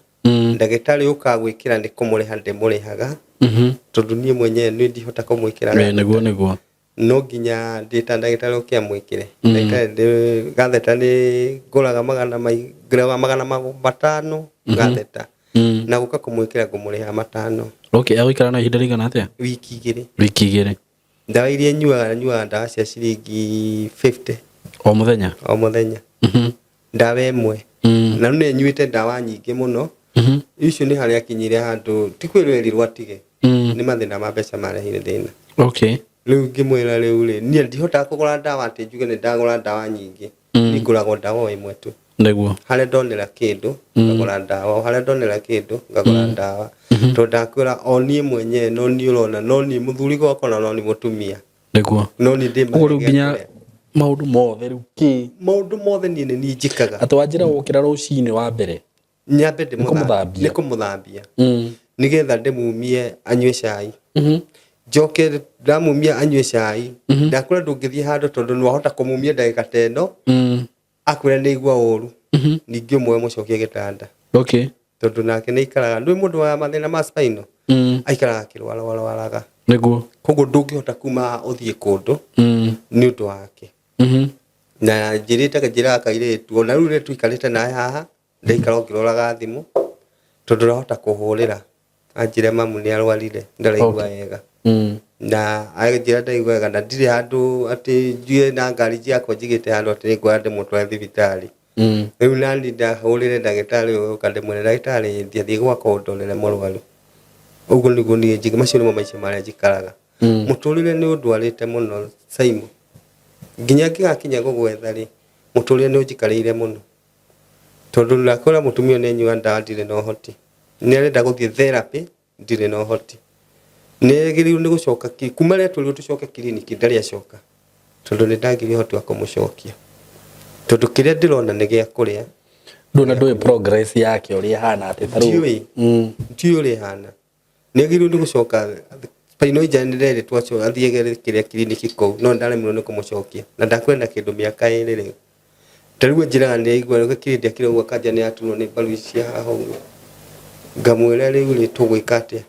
ndagĩtarĩ ũkagwĩkĩra nĩ kũmũrĩha ndĩmũrĩhaga tondũ niĩ mwenyewe nĩ ndihota kũmwĩkĩra nĩguo no nginya ndĩta ndagĩtarĩ ũkĩamwĩkĩre ndagĩtarĩ gatheta nĩ ngũraga magana 500 gatheta na gũka kũmwĩkĩra ngũmũrĩha 500. Okay, agũikara na ihinda rĩigana atĩa? Wiki igĩrĩ. Ndawa iria nyuaga ndawa cia ciringi 50 o mũthenya ndawa ĩmwe na nĩ nyuĩte ndawa nyingĩ mũno icio nĩ harĩa kinyire handũ ti kwĩrĩrwo atige nĩ mathĩna ma mbeca marehire thĩna. Okay, rĩu ngĩmwĩra rĩu niĩ ndihotaga kũgũra ndawa atĩ njuge nĩ ndagũra ndawa nyingĩ nĩ ngũragwo ndawa ĩmwe tu nĩguo harĩa ndonera kĩndũ ngagũra ndawa harĩa ndonera kĩndũ ngagũra ndawa tondũ ndakwĩra o niĩ mwenyewe no niĩ ũrona no niĩ mũthuri gwakwa no niĩ mũtumia nĩguo no niĩ ndĩ ũguo nginya maũndũ mothe rĩu maũndũ mothe niĩ nĩ niĩ njĩkaga atwanjĩra gũkĩra rũcinĩ wa mbere nyambe nĩ kũmũthambia nĩgetha ndĩmumie anyue cai njoke ndamumia anyue cai ndakwĩra ndũngĩthiĩ handũ tondũ nĩ wahota kũmumia ndagĩka 10 akwĩra nĩ igua ũru ningĩ ũmwe mũcokie gĩtanda. Okay, tondũ nake nĩ ikaraga ndwĩ mũndũ wa mathĩna ma spinal aikaraga kĩrwara nĩguo koguo ndũngĩhota kuma ũthiĩ kũndũ nĩ ũndũ wake na njĩraga kairĩtu ona rĩu rĩ tũikarĩte naye haha ndaikara ngĩroraga thimũ tondũ ndahota kũhũrĩra anjĩre mamu nĩ arwarire ndaraigua wega na anjĩra ndaigua wega na ndirĩ handũ atĩ njuĩ na ngari ciakwa njigĩte handũ atĩ nĩngwenda ndĩmũtware thibitarĩ. Rĩu nani ndahũrĩre ndagĩtarĩ ũyũ kandĩmwĩre ndagĩtarĩ thiĩ gwakwa ũndorere mũrwaru. Ũguo nĩguo niĩ njĩke macio nĩmo maica marĩa njikaraga. Mũtũrĩre nĩ ũndwarĩte mũno Simon nginya ngĩgakinya gũgwetha rĩ mũtũrĩre nĩ ũnjikarĩire mũno tondũ nakora mũtumia nĩ anyua ndawa ndirĩ na ũhoti nĩ arenda gũthiĩ therapy ndirĩ na ũhoti nĩ agĩrĩirwo nĩ gũcoka kuma rĩa tũrĩo tũcoke kiriniki ndarĩ acoka tondũ nĩ ndagĩrĩirwo ũhoti wa kũmũcokia tondũ kĩrĩa ndĩrona nĩ gĩa kũrĩa ndũĩ progress yake ũrĩa hana atĩ tarũ ndiũĩ ũrĩa hana nĩ agĩrĩirwo nĩ gũcoka spinal injury nĩ twacoka athiĩ kĩrĩa kiriniki kũu no ndaremirwo nĩ kũmũcokia na ndakwenda kĩndũ mĩaka 2 rĩu tarĩu njĩraga nĩ aigua kĩrĩndia kĩrauga kanja nĩ aturwo nĩ mbaru cia haha ũguo ngamwĩra rĩu rĩ tũgwĩka atĩa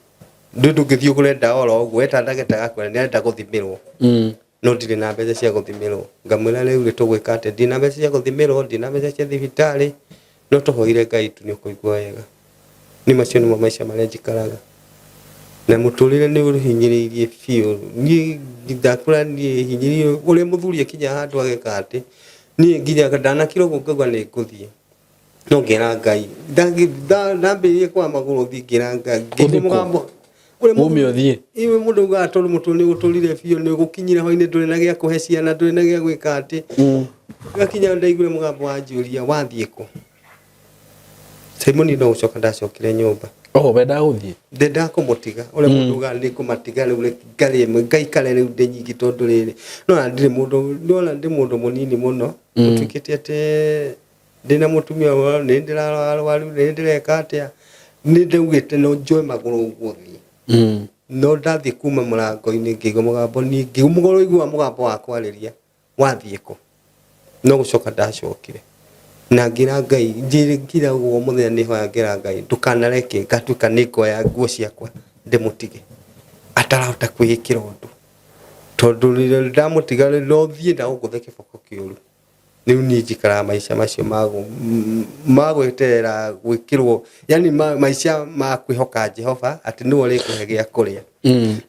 ndũngĩthiĩ ũgũre ndawa oro ũguo eta ndagĩtarĩ gakwĩra nĩ arenda gũthimĩrwo no ndirĩ na mbeca cia gũthimĩrwo ngamwĩra rĩu rĩ tũgwĩka atĩa ndirĩ na mbeca cia gũthimĩrwo ndirĩ na mbeca cia thibitarĩ no tũhoire Ngai tu nĩ ũkũigua wega nĩ macio nĩmo maica marĩa njikaraga na mũtũrĩre nĩ ũhinyĩrĩirie biũ niĩ ndakũra niĩ hinyĩrĩirie ũrĩa mũthuri akinya handũ ageka atĩ niĩ nginya ndanakĩra ũguo ngauga nĩ ngũthiĩ no ngĩra Ngai ndambĩrĩrie kwa magũrũ thiĩ ngĩra Ngai ngĩigua mũgambo ũmĩothiĩ iwe mũndũ uga tondũ mũtũrĩre nĩ gũtũrire biũ nĩ gũkinyira hoinĩ ndũrĩ na gĩa kũhe ciana ndũrĩ na gĩa gwĩka atĩ gakinya ndaiguire mũgambo wa njũria wathiĩ kũ Simon no gũcoka ndacokire nyũmba wenda gũthiĩ ndenda kũmũtiga ũrĩa mũndũ uga nĩ kũmatiga rĩu ngaikare rĩu ndĩ nyingĩ tondũ rĩrĩ no ndirĩ mũndũ mũnini mũno ũtuĩkĩte atĩ ndĩna mũtumia nĩ ndĩrarwaru nĩ ndĩreka atĩa nĩ ndaugĩte no njoe magũrũ ũguo thiĩ no ndathiĩ kuma mũrango-inĩ ngĩigua mũgambo ningĩ igua mũgambo wa kwarĩria wathiĩ kũ no gũcoka ndacokire na ngira Ngai njĩrĩkira ũguo mũthenya nĩ hoya ngira Ngai ndũkanareke ngatuĩka nĩ ngoya nguo ciakwa ndĩmũtige atarahota kwĩĩkĩra ũndũ tondũ rĩrĩa ndamũtiga no thiĩ ndagũgũthe kĩboko kĩũru rĩu niĩ njikaraga maica macio magwĩterera gwĩkĩrwo yani maica ma kwĩhoka Jehova atĩ nĩwe ũrĩkũhe gĩa kũrĩa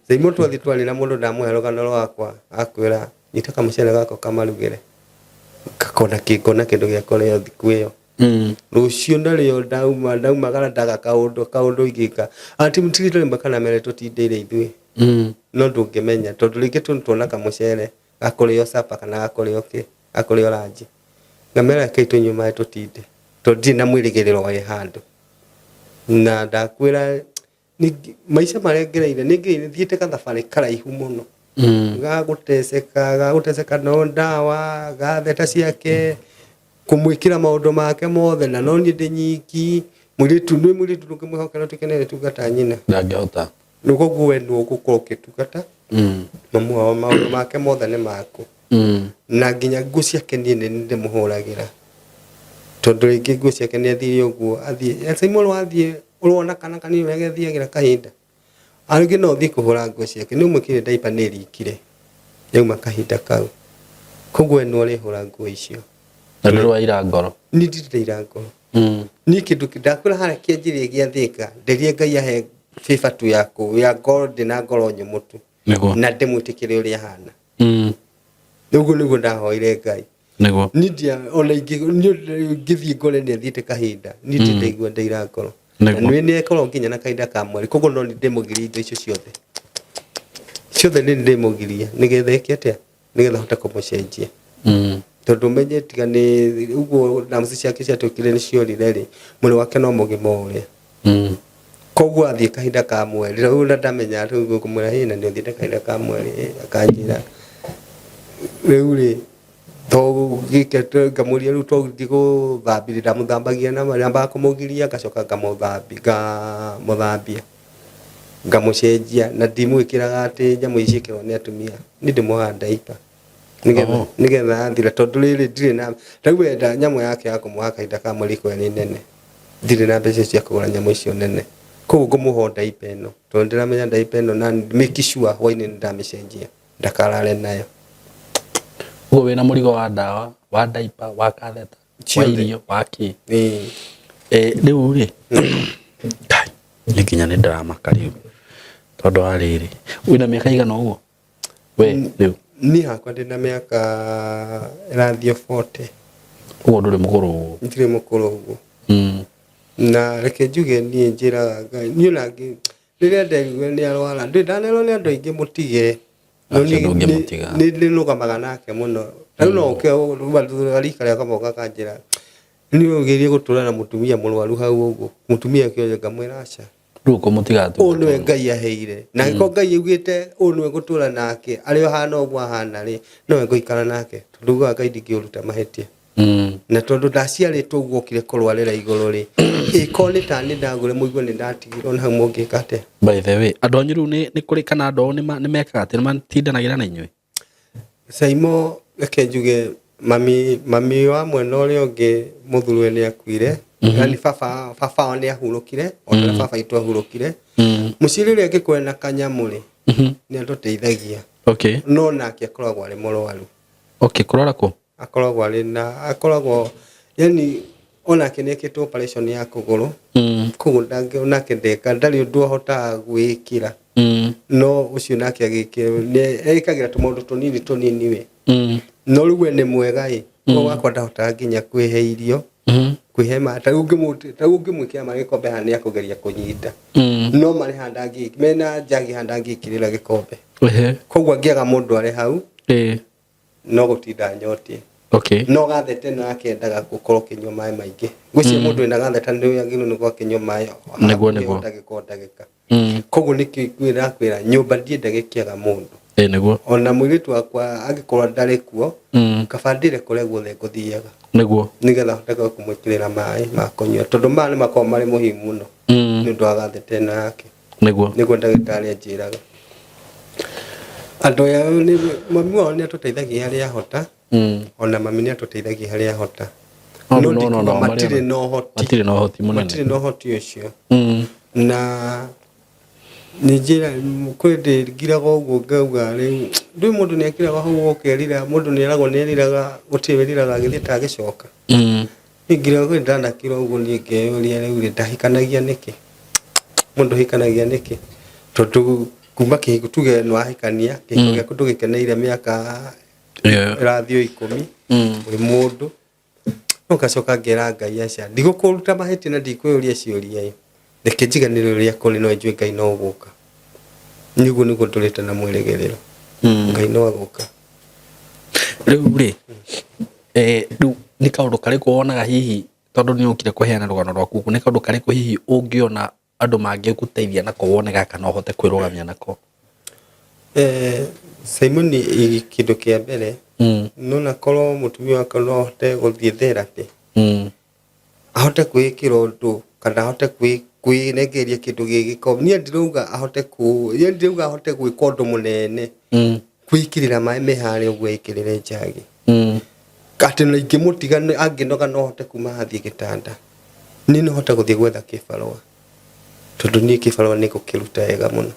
Simon twathiĩ twarĩra mũndũ ndamũhe rũgano rwakwa akwĩra nyita kamũcere gako kamarugĩre ngakona kĩndũ gĩa kũrĩa thikũ ĩyo rũciũ narĩo ndaumagara ndaga kaũndũ igĩka ati mũtigĩtũrĩ mbakana mere tũtindĩire ithuĩ no ndũngĩmenya tondũ rĩngĩ tuona kamũcere gakũrĩo capa kana gakũrĩo ranji ngamera kai tũnyue maĩ tũtinde tondũ ndirĩ na mwĩrĩgĩrĩro wa handũ na ndakwĩra maica marĩa ngereire nĩ thiĩte gathabarĩ karaihu mũno gagũteceka no ndawa gatheta ciake kũmwĩkĩra maũndũ make mothe na no niĩ ndĩ nyiki mũirĩtu ndũngĩmwĩhokera tũkenere tungata nyina ndangĩhota nĩguo we nĩ ũgũkorwo ũkĩtungata mamu wao maũndũ make mothe nĩ maku na nginya nguo ciake niĩ nĩ ndĩmũhũragĩra tondũ rĩngĩ nguo ciake nĩ athire ũguo athiĩ Simon wathiĩ urona kana kanini wegethiagira kahinda angi no thi kuhura nguo ciake ni umwikire diaper ni rikire yauma kahinda kau koguo no ri hura nguo icio na ndoro ira ngoro ni ndira ngoro ni kindu kidakura hara kianjiri gia thika nderie ngai ahe favor tu yako ya god na ngoro nyumutu na ndimwitikire uri hana niguo ndahoire ngai niguo nidia ona ngithii ngore ni thiite kahinda nidi ndaigua ndeira ngoro na ni ekoro nginya na kahinda ka mweri koguo no ni ndimugiri indo icio ciothe ni ndimugiria nigetha ikiatia nigetha hota kumucenjia tondu menye tiga ni uguo na mci ciake ciatukire ni ciorire ri mwiri wake no mugima uria koguo athie kahinda ka mweri riu na ndamenya riu kumwira hina ni thiite kahinda ka mweri akanjira riu ri to gikete ngamuria riu to ngiguthambirira muthambagia na maria bakumugiria gacoka ngamuthambia ngamucenjia na ndimwikiraga ati nyamu icikirwo ni atumia ni ndimuha diaper nigetha athira tondu riri ndire na riu enda nyamu yake ya kumuha kahinda ka mweri kweri nene ndire na mbeca cia kugura nyamu icio nene koguo ngumuha diaper ino tondu ndiramenya diaper ino na make sure hwaini ndamicenjia ndakarare nayo ugo wena murigo wa dawa wa diaper wa katheta wa irio wa ki riu ri kai nikinya ni drama kariu tondu wa riri wina miaka igana uguo we riu ni hakwa ndina miaka irathio 40 ugo nduri mukuru ndire mukuru uguo na reke njuge ni njira ni unangi riria nderigwe ni arwara ndi ndanero ni andu aingi mutige ni nugamaga nake muno riu no ke rika ria kamoka kanjira ni ugirie gutura na mutumia murwaru hau uguo mutumia kioje ngamwira acha ruko mutigatu onu ngai aheire na ko ngai yugite onu gutura nake ario hana ogwo hana ri no ngoikara nake tunduga ngai ndingiuruta mahetia na tondu ndaciaritwo uguo kire kurwarira iguru ri ikoni tani ndagure muigwe ni ndatigirwo na hau ngikate by the way adonyiru ni kuri kana ndo ni mekaga ati matindanagira na inywe saimo reke njuge mami wa mwena uria ungi muthurwe ni akuire yani baba ni ahurukire ona baba itu ahurukire muciri ria ngikwena kanyamuri ni atuteithagia okay no nake akoragwo ari murwaru okay kurora ko akoragwo yani ona kineketwo operation ya kuguru kugu ndange onake ndeka ndari undu ahota gwikira no ucio nake agikira ni ekagira tumundu tunini we no riu ni mwega ko wakwa ndahota nginya kwihe irio kwihe mata ungimwikira magikombe hani akugeria kunyita no mari handangi mena jagi handangi kirira gikombe koguo ngiaga mundu ari hau no gutinda nyotie okay no gathete nake ndaga gukorwo kinywa mai maingi gwicie mundu ina gatheta ndi yagiru ni gwa kinywa mai niguo ndagika koguo nikwira nyumba ndie ndagikiaga mundu niguo ona mwiritu wakwa agikorwo ndari kuo kabandire kure guothe nguthiaga niguo nigetha hotaga kumwikirira mai ma kunywa tondu mai ni makorwo mari muhimu muno ni undu wa gathete nake niguo ndagitari anjiraga andu ya ni mami wao ni atuteithagia haria hota ona mami ni atuteithagia haria hota no matire no hoti ucio na nijira kwende ngiraga uguo ngauga ri ndi mundu ni akiraga hau okerira mundu ni aragwo ni eriraga gutiwiriraga agithita agicoka ngiraga kwenda ndana kiro uguo ni ngeuria riu ndahikanagia niki mundu hikanagia niki tondu kuma kihiku tuge no ahikania kihiku gya kutugekeneire miaka irathio 10 uri mundu no gacoka ngera ngai aca ndigukuruta maheti na ndikwiyuria ciuria reke njiganiriro ria kuri no njue ngai no guka niguo niguo turite na mwiregerero ngai no aguka riu ri riu ni kaundu kariku wonaga hihi tondu ni ukire kuheana rugano rwaku ni kaundu kariku hihi ungiona andu mangiguteithia nako wone gaka no hote kwirugamia nako Simon ni kindu kia mbere no na korwo mutumia wako no hote guthie therapy ahote kwikira undu kana ahote kwinegeria kindu gigiko ni ndirauga ahote ndirauga ahote gwika undu munene kwikirira mai mehari uguo ikirire njagi kati na ingimutiga anginoga no hote kuma hathie gitanda ni no hote guthie gwetha kibarua tondu ni kibarua ni gukiruta wega muno.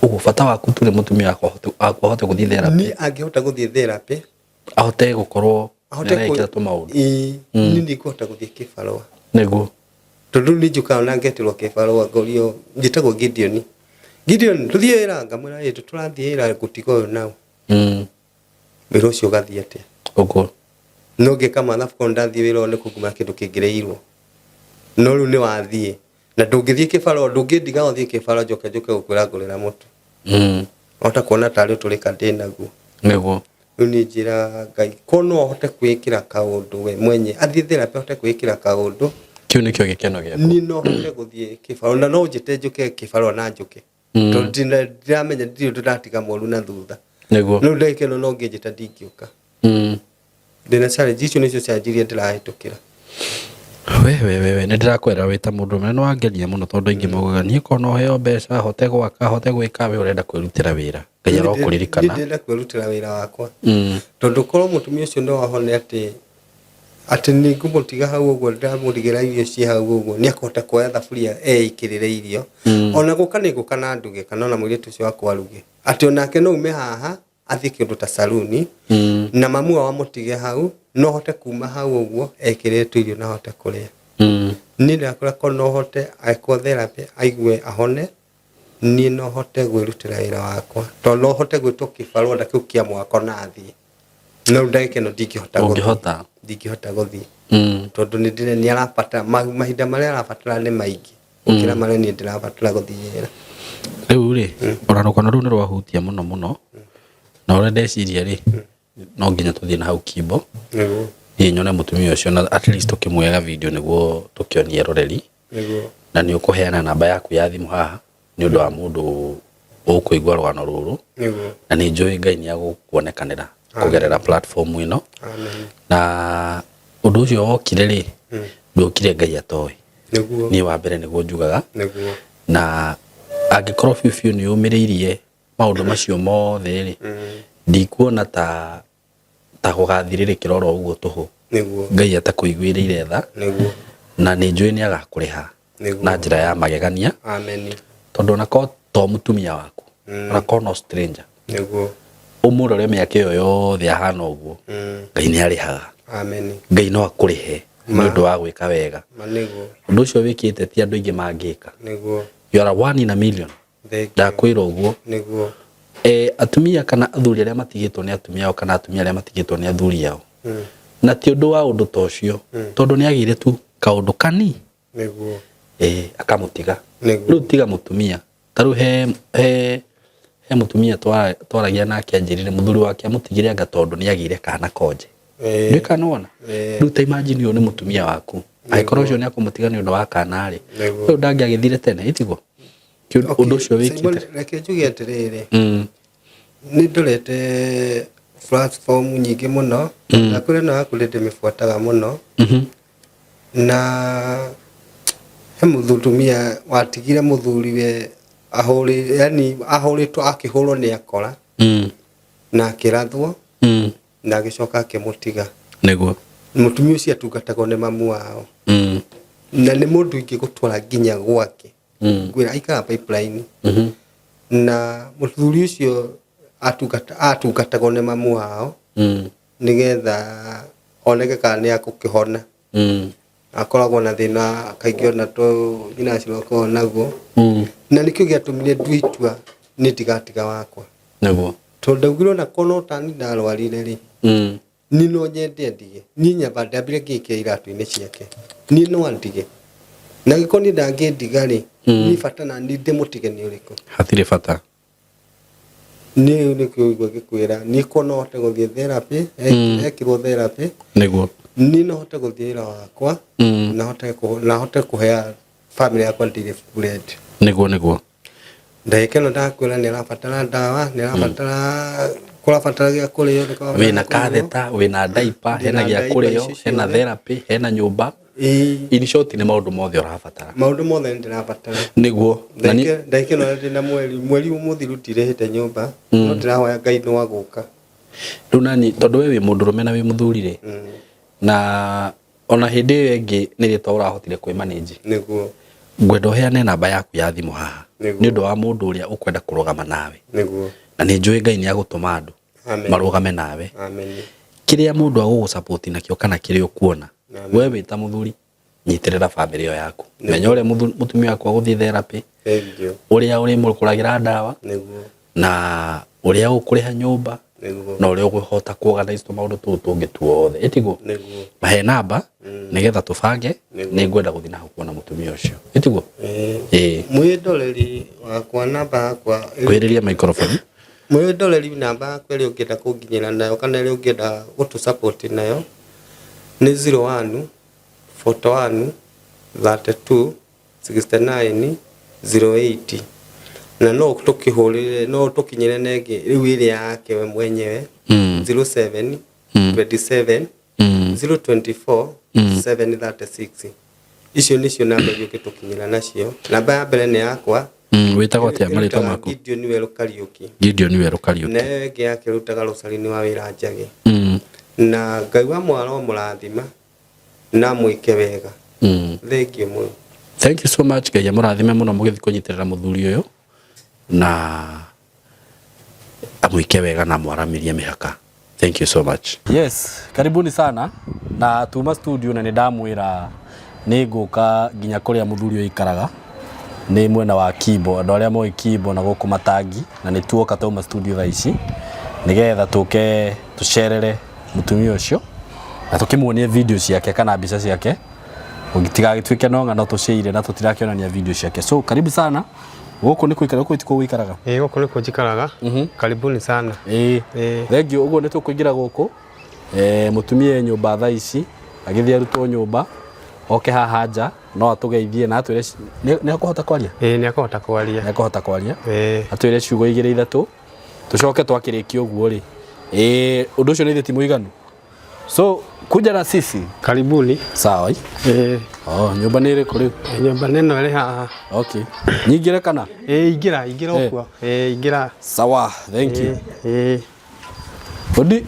Ugo bata waku tu ni mutumia ahote guthii therapy. Ni angihota guthii therapy, ahote gukorwo nĩarekĩra tũmaũndũ. Ni ndikuhota guthii kibarua. Nĩguo. Tondu ni njukaga na ngeterwo kibarua ngorio njĩtagwo Gideon. Gideon tuthie wĩra ngamwĩra ĩ tũrathiĩ wĩra gũtiga ũyũ nau. Wĩra ũcio ũgathiĩ atĩa? Ũguo. No ngĩka mathabu korwo ndathiĩ wĩra nĩ kũguma kĩndũ kĩngĩrĩirwo. No rĩu nĩ wathiĩ na ndũngĩthiĩ kibarua, ndũngĩndiga ũthiĩ kibarua njoke gũkwĩra ngũrĩra mũtu. Ota kuona tarĩ ũtũrĩka ndĩ naguo. Nĩguo. Rĩu nĩ njĩra Ngai korwo no ahote kwĩkĩra kaũndũ we mwenye athiĩ therapy ahote kwĩkĩra kaũndũ. Kĩu nĩkĩo gĩkeno gĩakwa. Ni no hote gũthiĩ kibarua na no njĩte njũke kibarua na njũke. Tondũ ndiramenya ndirĩ ndĩratiga mũru na thutha. Nĩguo. Rĩu ndagĩkeno no ngĩnjĩta ndingĩũka. Ndĩna challenge icio nĩcio challenge iria ndĩrahĩtũkĩra. We nĩ ndĩrakwĩra wĩ ta mũndũ mũnene wangenia mũno tondũ aingĩ maugaga niĩ korwo no heo mbeca hote gwaka hote gwĩka we ũrenda kwĩrutĩra wĩra. Ngai arokũririkana. Ndĩrenda kwĩrutĩra wĩra wakwa. Tondũ korwo mũtumia ũcio no ahone atĩ nĩ ngũmũtiga hau ũguo ndamũrigĩra irio ciĩ hau ũguo nĩ akũhota kuoya thaburia ikĩrĩre irio. Ona gũka nĩ ngũka na nduge kana ona mũirĩtu ũcio wakwa aruge. Atĩ onake no ume haha athiĩ kĩndũ ta saluni na mamu wao amũtige hau no hote kuma hau ũguo ekĩrĩtwo irio na hote kũrĩa. Niĩ ndakora korwo no hote aĩkwo therapy aigue ahone niĩ no hote gwĩrutĩra wĩra wakwa. Tondũ no hote gwĩtwo kĩbarua kĩu kĩa mwako na thiĩ. No ndagĩkeno ndingĩhota gũthiĩ. Ndingĩhota gũthiĩ. Tondũ nĩ arabatara mahinda marĩa arabatara nĩ maingĩ gũkĩra marĩa niĩ ndĩrabatara gũthiĩ wĩra. Rĩu rĩ ona rũgano rũu nĩ rwahutia mũno mũno na ũrĩa ndeciria rĩ no nginya tũthiĩ na hau Kimbo. Nĩguo. Niĩ nyone mũtumia ũcio na at least tũkĩmuoyaga video nĩguo tũkĩonie roreri. Nĩguo. Na nĩ ũkũheana namba yaku ya thimũ haha nĩ ũndũ wa mũndũ ũkũigua rũgano rũrũ. Nĩguo. Na nĩ njũĩ Ngai nĩ agũkuonekanĩra kũgerera platform ĩno. Na ũndũ ũcio wokire rĩ ndũkire Ngai atoĩ. Nĩguo. Niĩ wa mbere nĩguo njugaga. Nĩguo. Na angĩkorwo biũ nĩ ũmĩrĩirie maũndũ macio mothe rĩ ndikuona ta gũgathirĩrĩkĩra oro ũguo tũhũ. Nĩguo. Ngai atakũiguĩrĩire tha. Nĩguo. Na nĩ njũĩ nĩ agakũrĩha na njĩra ya magegania. Amen. Tondũ onako to mũtumia waku onako no stranger. Nĩguo. Ũmũrore mĩaka ĩyo yothe ahana ũguo Ngai nĩ arĩhaga. Amen. Ngai no akũrĩhe nĩ ũndũ wa gwĩka wega. Nĩguo. Ũndũ ũcio wĩkĩte ti andũ aingĩ mangĩka. Nĩguo. You are one in a million. Ndakwĩra ũguo. Nĩguo. Atumia kana athuri arĩa matigĩtwo nĩ atumia ao kana atumia arĩa matigĩtwo nĩ athuri ao. Na ti ũndũ wa ũndũ ta ũcio tondũ nĩ agĩire tu kaũndũ kani. Nĩguo. Akamũtiga. Rĩu tiga mũtumia. Tarĩu he mũtumia twaragia nake anjĩrire mũthuri wake amũtigire anga tondũ nĩ agĩire kana konje. Nĩ kanona. Rĩu ta imagine ũyũ nĩ mũtumia waku. Angĩkorwo ũcio nĩ akũmũtiga nĩ ũndũ wa kana rĩ. Rĩu ndangĩagĩthire tene ĩtigwo. Ũndũ ũcio wĩkĩte. Reke njuge atĩrĩrĩ. Nĩ ndorete platform nyingĩ mũno. Na kũrĩ na kũrĩ ndĩmĩbuataga mũno. Na he mũthurumia watigire mũthuriwe ahũrĩtwo akĩhũrwo nĩ akora. Na akĩrathwo. Na agĩcoka akĩmũtiga. Nĩguo. Mũtumia ũcio atungatagwo nĩ mamu wao. Na nĩ mũndũ ingĩgũtwara nginya gwake. Ngwĩra aikara pipeline. Na mũthuri ũcio atungatagwo nĩ mamu wao. Nĩgetha oneke kana nĩ agũkĩhona. Akoragwo na thĩna kaingĩ ona nyina acio akoragwo naguo. Na nĩkĩo gĩatũmire ndue itua nĩ ndigatiga wakwa. Nĩguo. Tondũ ndaugire ona korwo ta niĩ ndarwarire rĩ. Niĩ no nyende ndige. Niĩ nyamba ndambire ngĩikia iratũ-inĩ ciake. Niĩ no andige. Na gĩkorwo niĩ ndangĩndiga rĩ. Niĩ bata na niĩ ndĩmũtige nĩ ũrĩkũ. Hatirĩ bata. Niĩ nĩkĩo ngĩkwĩra niĩ korwo no hote gũthiĩ therapy, ekirwo therapy. Nĩguo. Niĩ no hote gũthiĩ wĩra wakwa. Na hote kũhea family yakwa daily bread. Nĩguo. Ndagĩkeno ndakwĩra nĩ arabatara ndawa, nĩ arabatara kũrabatara gĩa kũrĩo. Wĩna katheta, wĩna diaper, hena gĩa kũrĩo, hena therapy, hena nyũmba. In short nĩ maũndũ mothe ũrabatara. Maũndũ mothe ndĩrabatara. Nĩguo. Ndagĩkeno ndĩ na mweri mũthiru ndirĩhĩte nyũmba. No ndĩrahoya Ngai nĩ wa gũka. Rĩu nani tondũ we wĩ mũndũrũme na wĩ mũthuri rĩ. Na ona hĩndĩ ĩyo ĩngĩ nĩ rĩtwa ũrahotire kwĩ manage. Nĩguo. ngwenda uheane namba yaku ya thimu haha ni undu wa mundu uria ukwenda kurugama nawe niguo na ni njui Ngai ni agutuma andu marugame nawe kiria mundu agugu support nakio kana kiria ukuona wewe wita muthuri nyitirira family yo yaku menya uria mutumia waku aguthie therapy uria uri mukuragira ndawa na uria ukuriha nyumba na uria uguhota kuorganize maundu tu tungi tuothe itigo mahe namba nigetha tubange ni ngwenda guthii na kuona mutumia ucio itigo mwidoreri wakwa namba yakwa kwiriria microphone mwidoreri namba yakwa iri ungienda kunginyira nayo kana iri ungienda gutu support nayo ni 01 41 32 69 08 na no tukihurire no tukinyire nenge riu iri yake we mwenyewe 07 27 024 736 icio nicio namba yuke tukinyira nacio namba ya mbere ni yakwa witagwo atia marito maku Gideon Weru Kariuki na enge yake rutaga rucarini wa wira njage na Ngai wa mwaro murathima na mwike wega thank you so much Ngai murathime muno mugithi kunyitirira muthuri uyu na amwike wega na mwaramirie mihaka. Thank you so much. Yes, karibuni sana na tuma studio na ndamwira ni nguka nginya kuria muthuri uyu ikaraga ni mwena wa Kibo andu aria moi Kibo na guku Matangi na ni tuoka tuma studio tha ici nigetha tuke tucerere mutumia ucio na tukimuonie video ciake kana mbica ciake ugitiga gitwike no ngano tucire na tutirakionania video ciake. So karibu sana guku ni kuikara guku itiko wikaraga guku ni kujikaraga karibuni sana thank you ugo ni tukuingira guku mutumia nyumba tha ici agithia ruto nyumba oke haha nja no atugeithie na atwire ni akuhota kwaria ni akuhota kwaria atwire ciugo igire ithatu tucoke twakirikia uguo ri undu ucio ni thiti muiganu. So kuja na sisi karibuni sawa nyumba ni iri kuri nyumba neno iri haha okay nyingire kana ingira okwa ingira sawa thank you odi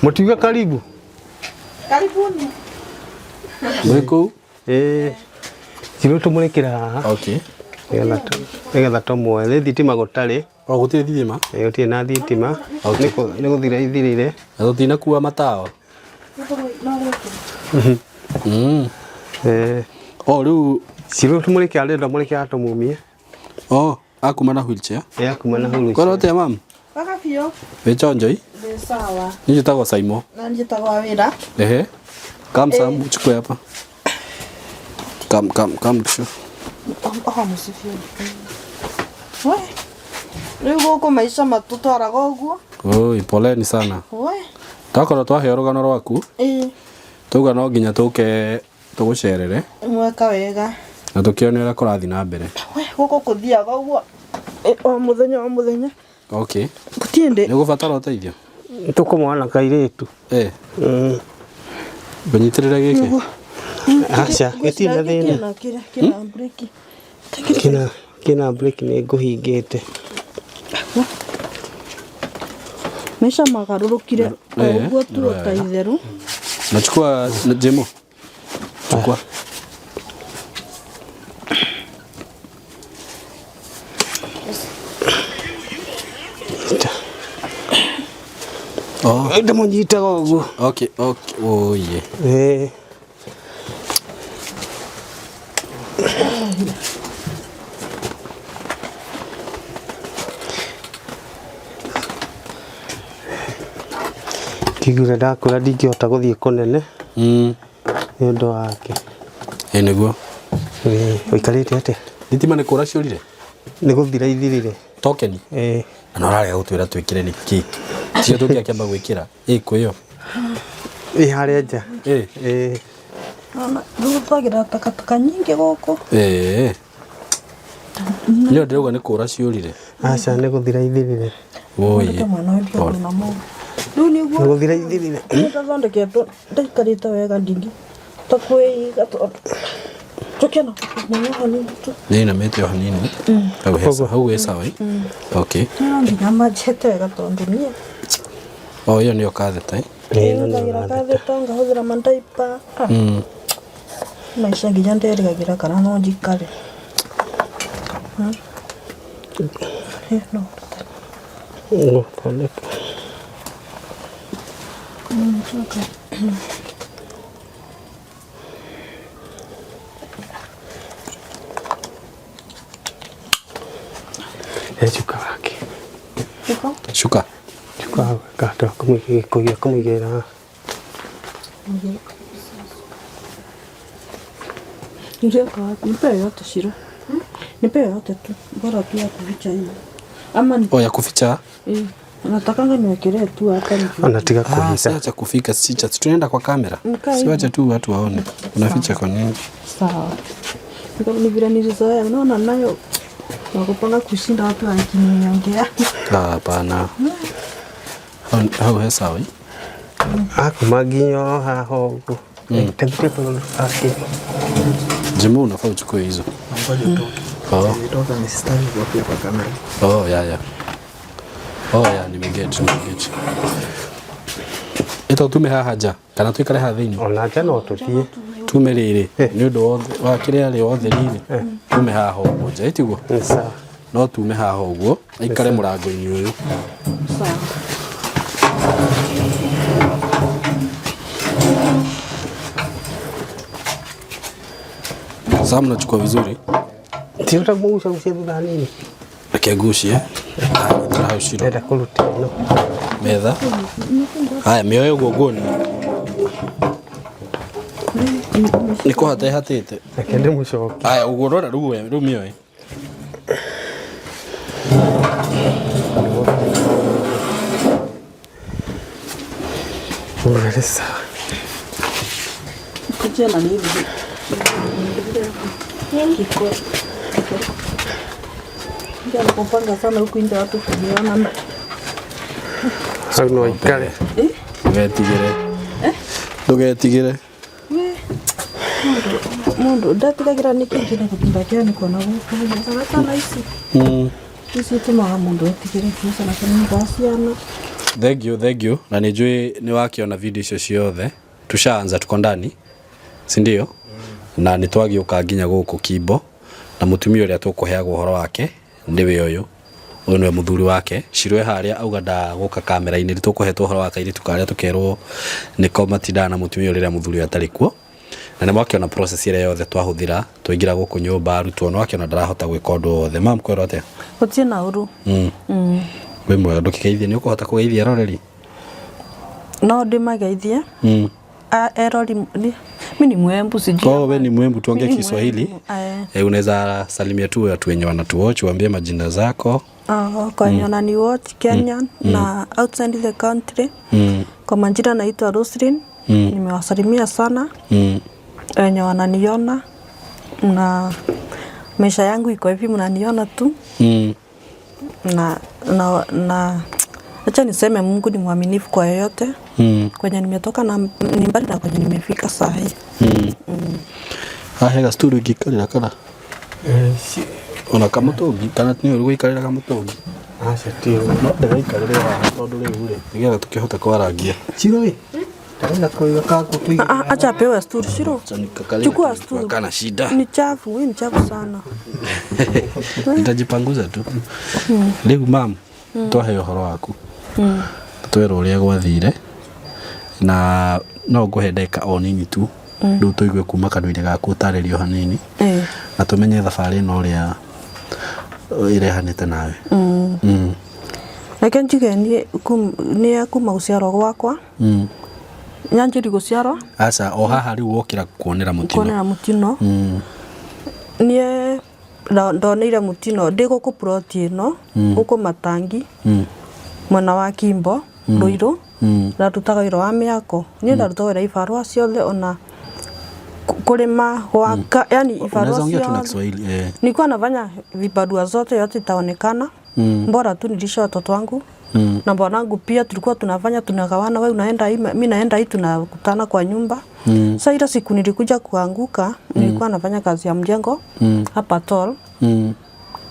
mutiga karibuni mwiko kiro tumurekera haha okay nigetha tumwe thitima gutari gutire thitima gutire na thitima ni guthira ithirire tutina kuwa matawa riu ciro tumurekera renda murekera tumumie akuma na wheelchair akuma na wheelchair kwani ote mam Kaka pio wechonjoi sawa njitagwo Saimo na njitagwo wira kam sam chukue hapa kam kisho musifio riu guku maisha matutwaraga uguo poleni sana takorwo twaheo rugano rwaku tuga no nginya tuke tugucerere mweka wega na tukione uria kurathi na mbere guku kuthiaga uguo o muthenya okay gutiende ni gubatara uteithio tukumwana kairitu banyitirira giki acha gitine thina kina break ni nguhingite maisha magarurukire uguo tu taitheru nachukua jemo chukua enda monyita uguo okay yeah kigure ndakura ndingihota guthie kunene ni undu wake niguo uikarite ate thitima ni kura ciurire ni guthira ithirire tokeni na norare gutwira twikire niki cio tukia kiamba gwikira kwio haria nja twagira takataka nyingi guku nio ndiruga ni kura ciurire aca ni guthira ithirire riu niguo guthira ithirire ndathondeketwo ndaikarite wega ndingi takwiga tukena mwana hanini tu na mete hanini hau sawa okay nginya majete wega tondu nie iyo nio katheta ngagira katheta ngahuthira mandaipa maisha nginya nderĩgagĩra kana no njikare. No. Thondeka. Cuka wake. Cuka. Cuka gata kumuigĩra. Nipe yote Shiro. Nipe yote tu. Bora tu ya kuficha hiyo. Ama ni Ya kuficha? nataka niwekelee tu hapa nifiche. Anataka kuficha. Acha kufika sicha. Tunaenda kwa kamera. Siwache tu watu waone. Unaficha kwa nini? Sawa. Ni vile nilizoea. Unaona nayo wakupanga kushinda watu wakiniongea. Hapana. Hau hesa we. Maginyo haho. Tembea kwa safi. Jimu unafaa uchukue hizo. Nitoka nisitaki kwa kamera. Ya nimeget. Ito tume haha ja kana tuikare ha thini. Ona ja no tuthie. Tume riri ni undu wa kiria ri othe riri. Tume haha uguo ja itiguo. Sawa. No tume haha uguo aikare murango-ini uyu. Sawa. Sasa mnachukua vizuri. Sio utagusa thutha nini? Reke ngucie. Hau Shiro. Ndenda kuruta no. Metha. Haya mioyo gogoni. Niko hatete. Reke ndimucoki. Haya uguo rora riu mioyo. Ule sawa. Kijana ni hivi. Kiko. Ndio nakupanga sana huku nje watu kujiona. Sasa no ikale. Ngetigire. Ndugetigire. Mundu ndatigagira nikingine kutimbakia niko na guku. Sana isi. Isi tumaga mundu etigire kusa na kana ngasiana. Thank you. Na nijui ni wakiona video icio ciothe. Tushaanza tuko ndani. Si ndio? Na nitwagiuka nginya guku Kimbo na mutumia uria tukuheagwo uhoro wake ndiwe uyu. Uyu niwe muthuri wake. Shirwe haria auga nda guka kamera-ini ritukuhetwo uhoro wake iri tukaria tukerwo niko matindana na mutumia uria muthuri atari kuo. Na nĩ mwakiona process ĩrĩa yothe twahuthira twaingira guku nyumba arutwo no akiona ndarahota gwika undu wothe. Mam kwero atia? Utie na uru. We mwega ndukigeithie ni ukuhota kugeithia aroreri? No ndimageithie. Erori mimi ni mwembu sijui. We ni mwembu, tuongee Kiswahili. Unaweza salimia tu watu wenye wanatuwatch, waambie majina zako. Kwa wanani watch Kenya na outside the country. Kwa majina naitwa Roslyn. Nimewasalimia sana. Wenye wananiona na maisha yangu iko hivi mnaniona tu. Na acha niseme Mungu ni mwaminifu kwa yoyote. Kwenye nimetoka na ni mbali na kwenye nimefika saa hii. Hega studio gikarira kana? Ona kamutungi kana ni uri gwikarira kamutungi? Acha tio. No ndagaikarira tondu riu ri. Nigetha tukihota kwarangia. Shiro we. Taenda kuiga kako tuiga. Acha pewe studio Shiro. Chukua studio. Kana shida. Ni chafu, ni chafu sana. Nitajipanguza tu. Leo mam, twahe uhoro waku. Twera uria gwathire na no nguhe ndeka o nini tu. Ndu tuigue kuma kanua-ini gaku utaririo hanini. Na tumenye thabari no ria irehanite nawe. Reke njuge ni akuma guciarwo gwakwa. Nyanjiri guciarwo. Aca o haha riu wokira kuonera mutino. Kuonera mutino. Nie ndoneire mutino ndi guku plot ino guku Matangi. Mwana wa Kimbo, Ruiru. Na tutaga wira wa miako. Ni ndarutawira ibarua ciothe ona kulima waka, yani ibarua ciothe. Nilikuwa nafanya vibarua zote yote itaonekana. Bora tu nilisha watoto wangu. Na bwanangu pia tulikuwa tunafanya tunagawana, wewe unaenda hii mimi naenda hii, tunakutana kwa nyumba. Sasa ile siku nilikuja kuanguka nilikuwa nafanya kazi ya mjengo hapa Tol.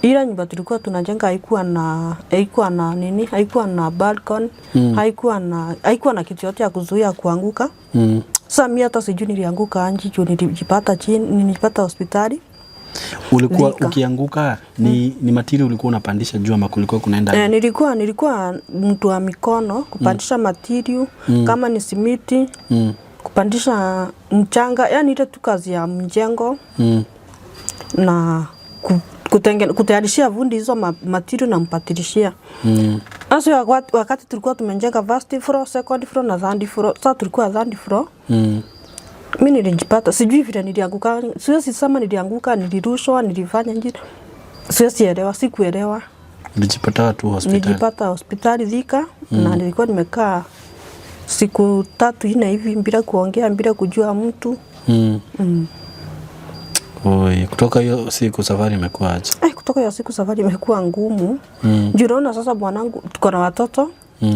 Ile nyumba tulikuwa tunajenga haikuwa na nini, haikuwa na balcony, haikuwa na kitu yote ya kuzuia kuanguka. Sasa mimi hata sijui nilianguka anji juu nilijipata chini, nilipata hospitali. Ulikuwa ukianguka ni material ulikuwa unapandisha juu ama kulikuwa kunaenda? Nilikuwa mtu wa mikono kupandisha material kama ni simiti, kupandisha mchanga, yani ile tu kazi ya mjengo. Na kutayarishia fundi hizo material na mpatilishia. Sasa wakati tulikuwa tumejenga first floor, second floor na third floor. Sasa tulikuwa third floor. Mimi nilijipata, sijui vile nilianguka. Siwezi sema nilianguka, nilirushwa, nilifanya nini. Siwezi elewa, sikuelewa. Nilijipata tu hospitali. Nilijipata hospitali Thika na nilikuwa nimekaa siku 3-4 hivi bila kuongea, bila kujua mtu. Oi, kutoka hiyo siku safari imekuwa aje? Kutoka hiyo siku safari imekuwa ngumu. Juu naona sasa bwanangu tuko na watoto.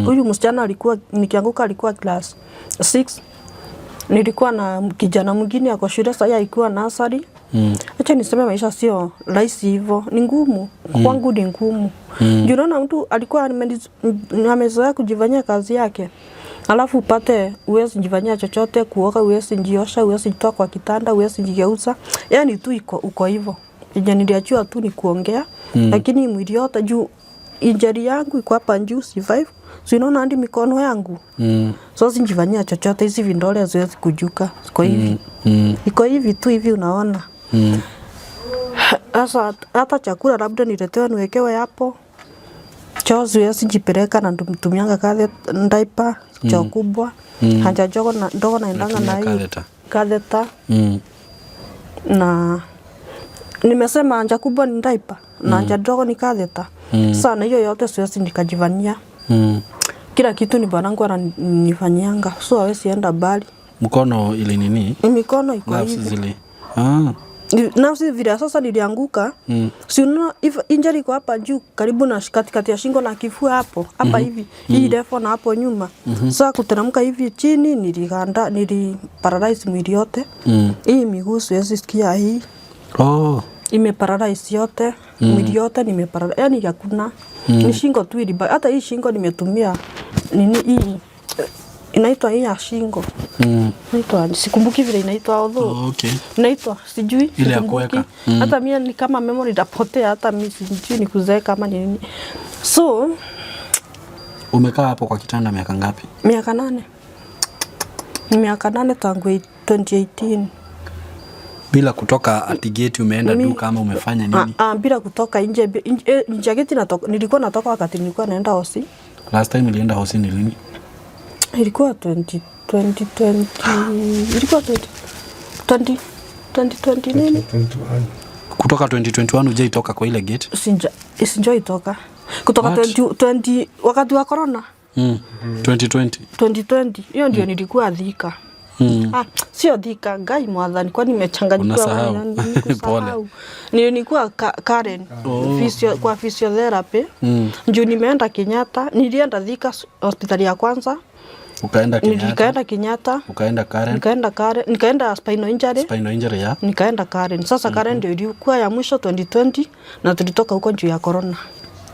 Huyu msichana alikuwa nikianguka alikuwa class 6. Nilikuwa na kijana mwingine ako shule sasa alikuwa nursery. Acha niseme maisha sio rahisi hivyo. Ni ngumu. Kwangu ni ngumu. Juu naona mtu alikuwa amezoea kujifanyia kazi yake. Alafu upate uwezi jifanyia chochote, kuoga uwezi jiosha, uwezi jitoa kwa kitanda, uwezi jigeuza. Yani tu uko hivyo. Niliachua tu ni kuongea, lakini mwili yote juu injury yangu iko hapa juu survive. So unaona hadi mikono yangu. So sijifanyia chochote, hizi vidole haziwezi kujuka. Iko hivi. Iko hivi tu hivi unaona. Sasa hata chakula labda niletewe niwekewe hapo. Choo siwezi jipeleka na mtumianga diaper, choo kubwa. Haja ndogo naendanga na hii catheter. Na nimesema haja kubwa ni diaper na haja ndogo ni catheter. Sana hiyo yote siwezi nikajivania. Kila kitu ni bwanangu ananifanyianga. So hawezi enda mbali. Mkono ile nini? Mikono iko hivi. Nafsi vile sasa nilianguka. Si unaona injury iko hapa juu karibu na katikati ya shingo na kifua hapo. Hapa hivi. Hii refu na hapo nyuma. Sasa kuteremka hivi chini niliparalyze mwili yote. Hii miguu siwezi sikia hii. Imeparalyze yote. Mwili yote nimeparalyze. Yani hakuna. Ni shingo tu ile. Hata hii shingo nimetumia nini hii inaitwa hii ya shingo. Inaitwa sikumbuki vile inaitwa inaitwa sijui ile ya kuweka. Hata mimi ni kama memory itapotea, hata mimi sijui ni kuzeeka kama nini. So umekaa hapo kwa kitanda miaka ngapi? Miaka 8. Miaka 8 tangu 2018. Bila kutoka ati gate umeenda duka ama umefanya nini? Bila kutoka nje gate nilikuwa natoka wakati nilikuwa naenda hosi. Last time nilienda hosi ni lini? Ilikuwa 2020. Ilikuwa 2020 nini? Kutoka 2021 uje itoka kwa ile gate? Sinjoi toka. Kutoka 2020 wakati wa corona. 2020. Hiyo ndio nilikuwa Thika. Sio Thika, Ngai mwadhani kwani nimechanganyikiwa. Pole. Nilikuwa Karen kwa physiotherapy. Ndio nimeenda Kenyatta, nilienda Thika hospitali ya kwanza. Ukaenda Kenyatta. Nikaenda Kenyatta. Ukaenda Karen. Nikaenda spinal injury. Spinal injury ya. Nikaenda Karen. Sasa Karen ndio ilikuwa ya mwisho 2020 na tulitoka huko juu ya corona.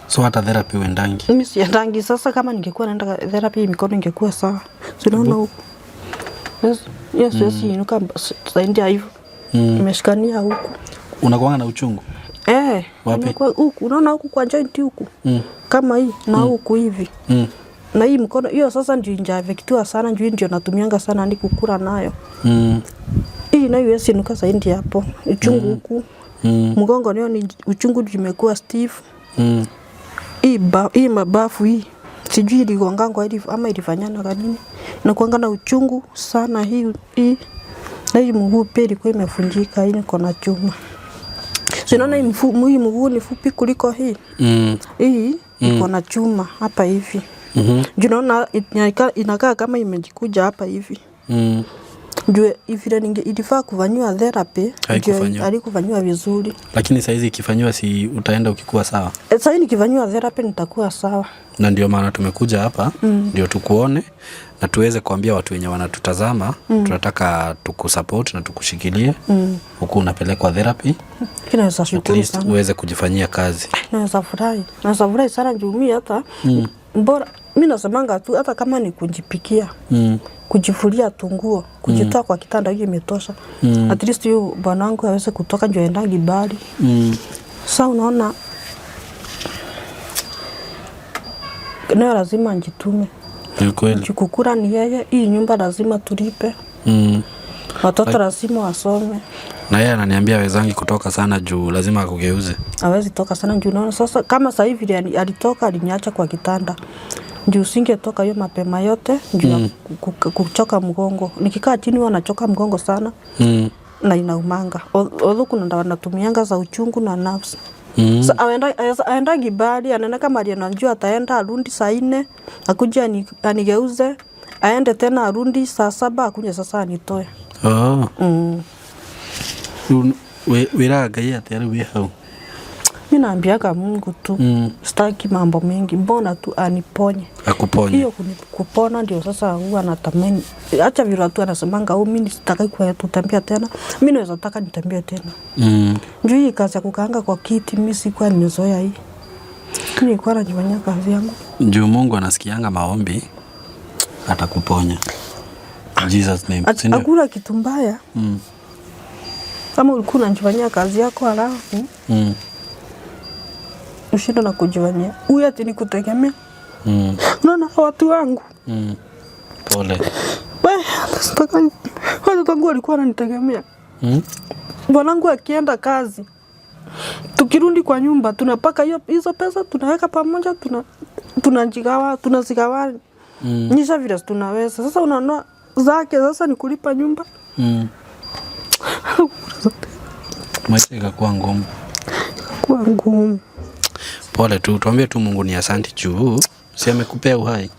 So hata therapy uendangi? Mimi siendangi. Sasa kama ningekuwa naenda therapy mikono ingekuwa sawa. Unaona huko. Yes, inuka zaidi hivyo. Nimeshikania huku. Unakuwa na uchungu? Wapi? Huku, unaona huku kwa joint huku. Kama hii na huku hivi. Na hii mkono hiyo sasa ndio injavektiwa sana, ndio natumianga sana hadi kukura nayo. Hii nayo yesi inuka zaidi hapo. Uchungu huku. Mgongo ndio ni uchungu imekuwa stiff. Hii mabafu hii. Sijui iligongango hivi ama ilifanyana kwa nini. Na kuanga na uchungu sana hii. Na hii mguu pia ilikuwa imefunjika, hii niko na chuma. Sinaona hii mguu ni fupi kuliko hii. Hii iko na chuma hapa hivi. Unaona inakaa kama imejikuja hapa hivi. Juu hivi ilifaa kufanywa therapy, alikufanywa vizuri. Lakini saizi ikifanywa si utaenda ukikuwa sawa? Sasa nikifanywa therapy nitakuwa sawa. Na ndio maana tumekuja hapa, ndio tukuone na tuweze kuambia watu wenye wanatutazama, tunataka tukusupport na tukushikilie. Huku unapelekwa therapy. Kinaweza shukuru sana. Uweze kujifanyia kazi. Naweza furahi. Naweza furahi sana juu mimi hata Bora mimi nasemanga tu hata kama ni kujipikia. Kujifulia tunguo, kujitoa kwa kitanda hiyo imetosha. At least hiyo bwanangu aweze kutoka nje aendangi bali. Sasa unaona nayo lazima njitume. Ni kweli. Kukura ni yeye, hii nyumba lazima tulipe. Watoto lazima wasome. Na yeye ananiambia wezangi kutoka sana juu lazima akugeuze. Hawezi toka sana juu unaona sasa kama sasa hivi alitoka aliniacha kwa kitanda. Juu singetoka hiyo mapema yote juu kuchoka mgongo. Nikikaa chini huwa nachoka mgongo sana. Na inaumanga. Although kuna ndawa natumianga za uchungu na nerves. Sasa aenda gibali anaenda kama anajua ataenda arundi saa 4 akuja anigeuze aende tena arundi saa 7 akuja sasa anitoe. Wiraga yeye atari we hau. Mimi naambiaga Mungu tu. Sitaki mambo mengi. Mbona tu aniponye. Akuponye. Hiyo kupona ndio sasa huwa natamani. Acha vile watu wanasemanga mimi sitaki kutembea tena. Mimi naweza taka nitembee tena. Njoo hii kazi ya kukaanga kwa kiti mimi sikuwa nimezoea hii. Nilikuwa najifanyia kazi yangu. Njoo Mungu anasikianga maombi atakuponya. Jesus name. Hakuna kitu mbaya. Kama ulikuwa unajifanyia kazi yako halafu ushinda na kujifanyia. Huyu ati nikutegemea. Unaona watu wangu. Pole. Wewe sitaka watu wangu walikuwa wananitegemea. Bwanangu akienda kazi. Tukirudi kwa nyumba tunapaka hizo pesa tunaweka pamoja tunazigawa. Nisha vile tunaweza. Sasa unaona zake sasa ni kulipa nyumba. Maisha ikakuwa ngumu. Kwa ngumu. Pole tu, tuambie tu Mungu ni asante juu si amekupea uhai.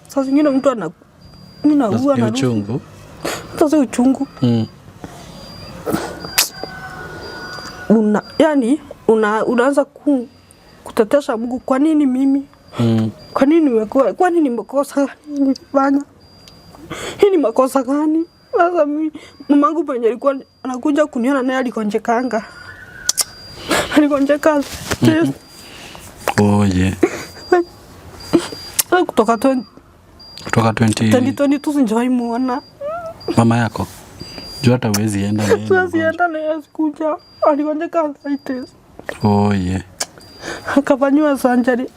Sasa zingine mtu ninaua na uchungu. Sasa uchungu. Unaanza kutetesha Mungu, kwa nini mimi? Kwa nini nimekuwa? Kwa nini nimekosa? Nilifanya. Hii ni makosa gani? Sasa mamangu mwenye alikuwa anakuja kuniona naye alikonjekanga. Alikonjeka. Oye. Kutoka 2020 tusinjoi muona. Mama yako? Juu hata huwezi enda naye. Siwezi enda naye sikuja. Alikonjeka arthritis. Oye. Akafanywa surgery.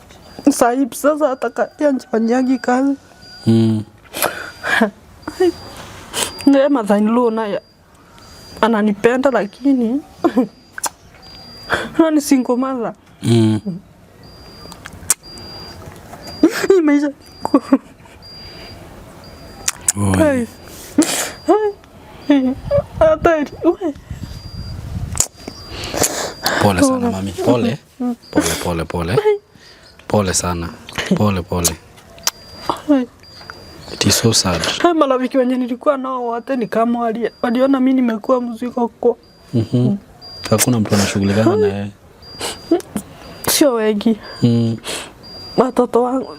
Sasa atakayanjifanyiagi kazi. Ndiye mother-in-law naye ananipenda lakini ni single mother. Hii maisha. Pole sana mami. Pole. Pole sana. Pole. It is so sad. Marafiki wenye nilikuwa nao wote ni kama waliona mimi nimekuwa mzigo kwa. Hakuna mtu anashughulikana na yeye. Sio wengi. Watoto wangu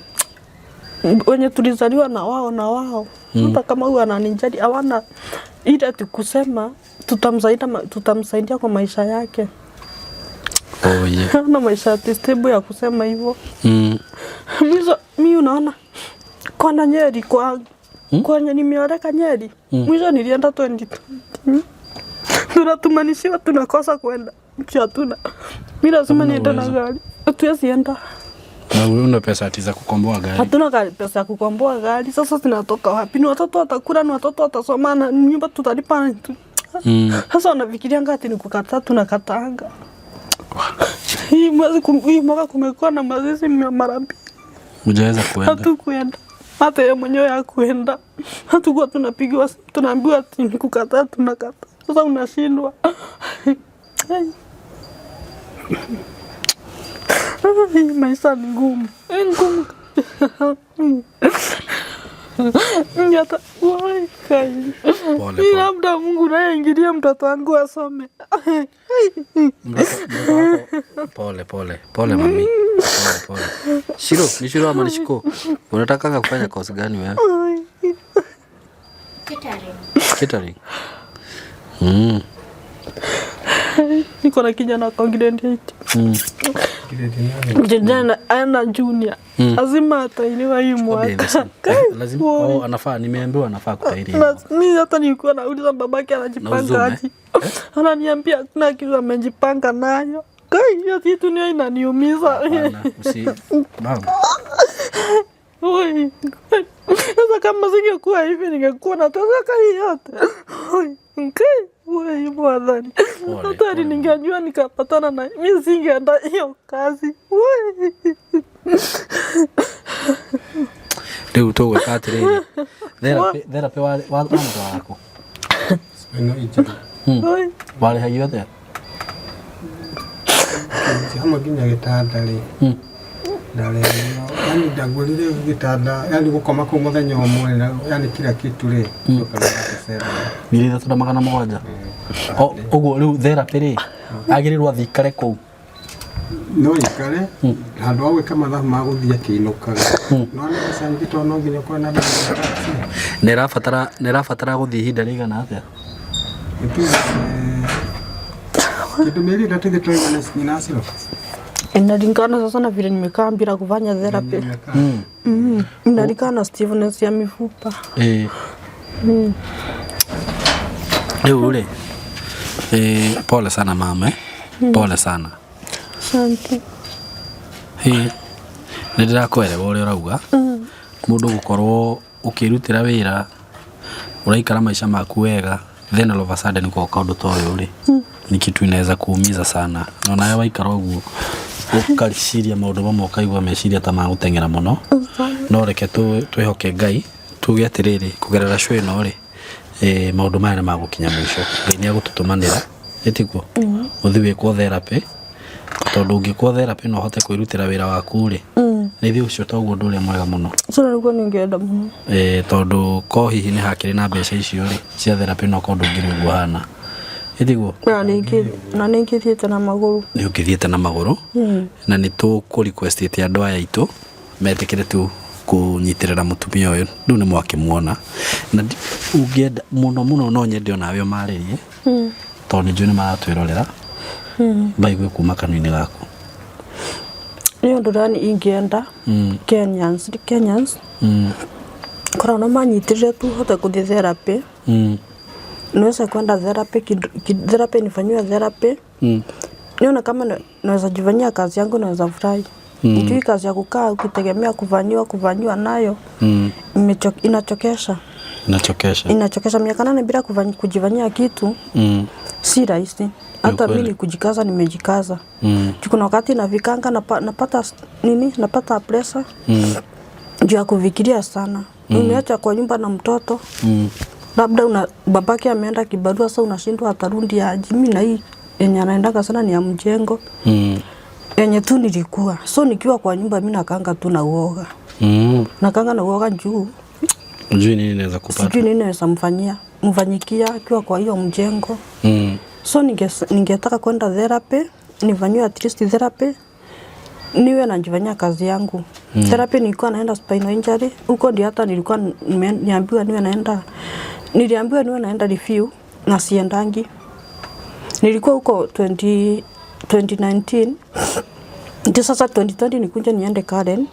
wenye tulizaliwa na wao. Hata kama huyu ananijali hawana ile kusema tutamsaidia kwa maisha yake. Na maisha stable ya kusema hivyo. Mimi unaona kwa Nyeri kwa nimeoreka Nyeri. Mwisho nilienda 2020. Tunatumanishiwa tunakosa kwenda. Hatuna. Mimi lazima niende na gari. Hatuwezi enda. Na una pesa ati za kukomboa gari? Hatuna pesa ya kukomboa gari. Sasa zinatoka wapi? Ni watoto watakula, ni watoto watasoma na nyumba tutalipa. Sasa unafikiria ngati ni kukataa tunakataanga. Hii mwaka kumekuwa na mazishi mara mbili. Hujaweza kuenda? Hatukuenda. Hata yeye mwenyewe hakuenda. Hatukuwa tunapigwa, tunaambiwa ati ni kukataa tunakataa. Sasa unashindwa. Maisha ni ngumu. Nyata wai kai. Labda Mungu naye ingilia mtoto wangu asome. Pole mami. Pole. Shiro ama nishiko. Unataka kufanya kozi gani wewe? Catering. Niko na kijana kwa grade 8. Jana ana junior. Lazima atailiwa hii mwaka. Lazima anafaa, nimeambiwa anafaa kutairi. Mimi hata nilikuwa nauliza babake anajipanga aje. Ananiambia kuna kitu amejipanga nayo. Kai hiyo kitu ni inaniumiza. Baba. Oi. Sasa kama singekuwa hivi ningekuwa nataka hii yote. Oi. Wewe bwana. Hata ningejua nikapatana na mimi singeenda hiyo kazi. Wewe. Leo towe katire. Therapy wa mtu wako. Sina hicho. Wale hayo yote. Kama kinya gitanda ri. Dale yani ndagulire gitanda yani gukoma ku muthenya umwe yani kila kitu ri. Miri thatu na magana mugwanja. Uguo riu therapy ri agirirwa thikare ku. No ikare handu wa gwika mathabu ma guthia kiinukaga. No ni kusangitwo no nginya kwa na nerabatara guthii ihinda rigana atia. Kitu mimi ndathiĩ twaigana na siro. Inalingana sasa na vile nimekaa bila kufanya therapy. Inalingana stiffness ya mifupa. Ule. Pole sana mama. Pole sana. Asante. Nindirakwĩra ũrĩa ũrauga. Mũndũ gũkorwo ũkĩrutĩra wĩra ũraikara maisha maku wega, then all of a sudden kwa kaundu toyo ri ni kitu inaweza kuumiza sana. Na nawe waikara ũguo ukarishiria maundu mamwe ukaigua meciria ta magutengera muno. No reke twihoke Ngai tuge atiriri kugerera show ino ri maundu maya magukinya mwisho. Ngai ni agututumanira etiko uthi wikwo therapy tondu ungikwo therapy no hote kwirutira wira waku ri ni thi ucio toguo nduri mwega muno. Sura niguo ningeenda muno tondu ko hihi ni hakiri na mbeca icio ri cia therapy no kondu ngiri uguo hana etiko na ningithiete na maguru ni ukithiete na maguru na ni tu ku request ite andu aya itu metikire tu kunyitirira mutumia uyu ndu ni mwakimuona na ungienda muno no nyende onawe maririe tondu njuni maratwirorera baigwe kuma kanini gaku niyo ndurani ingienda Kenyans korona manyitirire tu hote kuthi therapy naweza kwenda therapy therapy nifanywe therapy niona kama naweza jifanyia kazi yangu naweza furahi ndio kazi ya kukaa ukitegemea kufanywa nayo inachokesha miaka 8 bila kujifanyia kitu si rahisi. Hata mimi kujikaza nimejikaza kuna wakati navikanga napata pressure juu ya kufikiria sana nimeacha kwa nyumba na mtoto labda babake ameenda kibarua sasa unashindwa atarundi aje. Mimi na hii yenye anaendaka sana ni ya mjengo yenye tu nilikuwa so nikiwa kwa nyumba mimi nakanga tu na uoga nakanga na uoga juu nini naweza kupata sijui nini naweza mfanyikia akiwa kwa hiyo mjengo so ningetaka kwenda therapy nifanywe at least therapy niwe najifanyia kazi yangu therapy nilikuwa naenda spinal injury huko ndio hata nilikuwa niambiwa niwe naenda review na siendangi. Nilikuwa huko 2019 ndio sasa 2020 nikunja niende Karen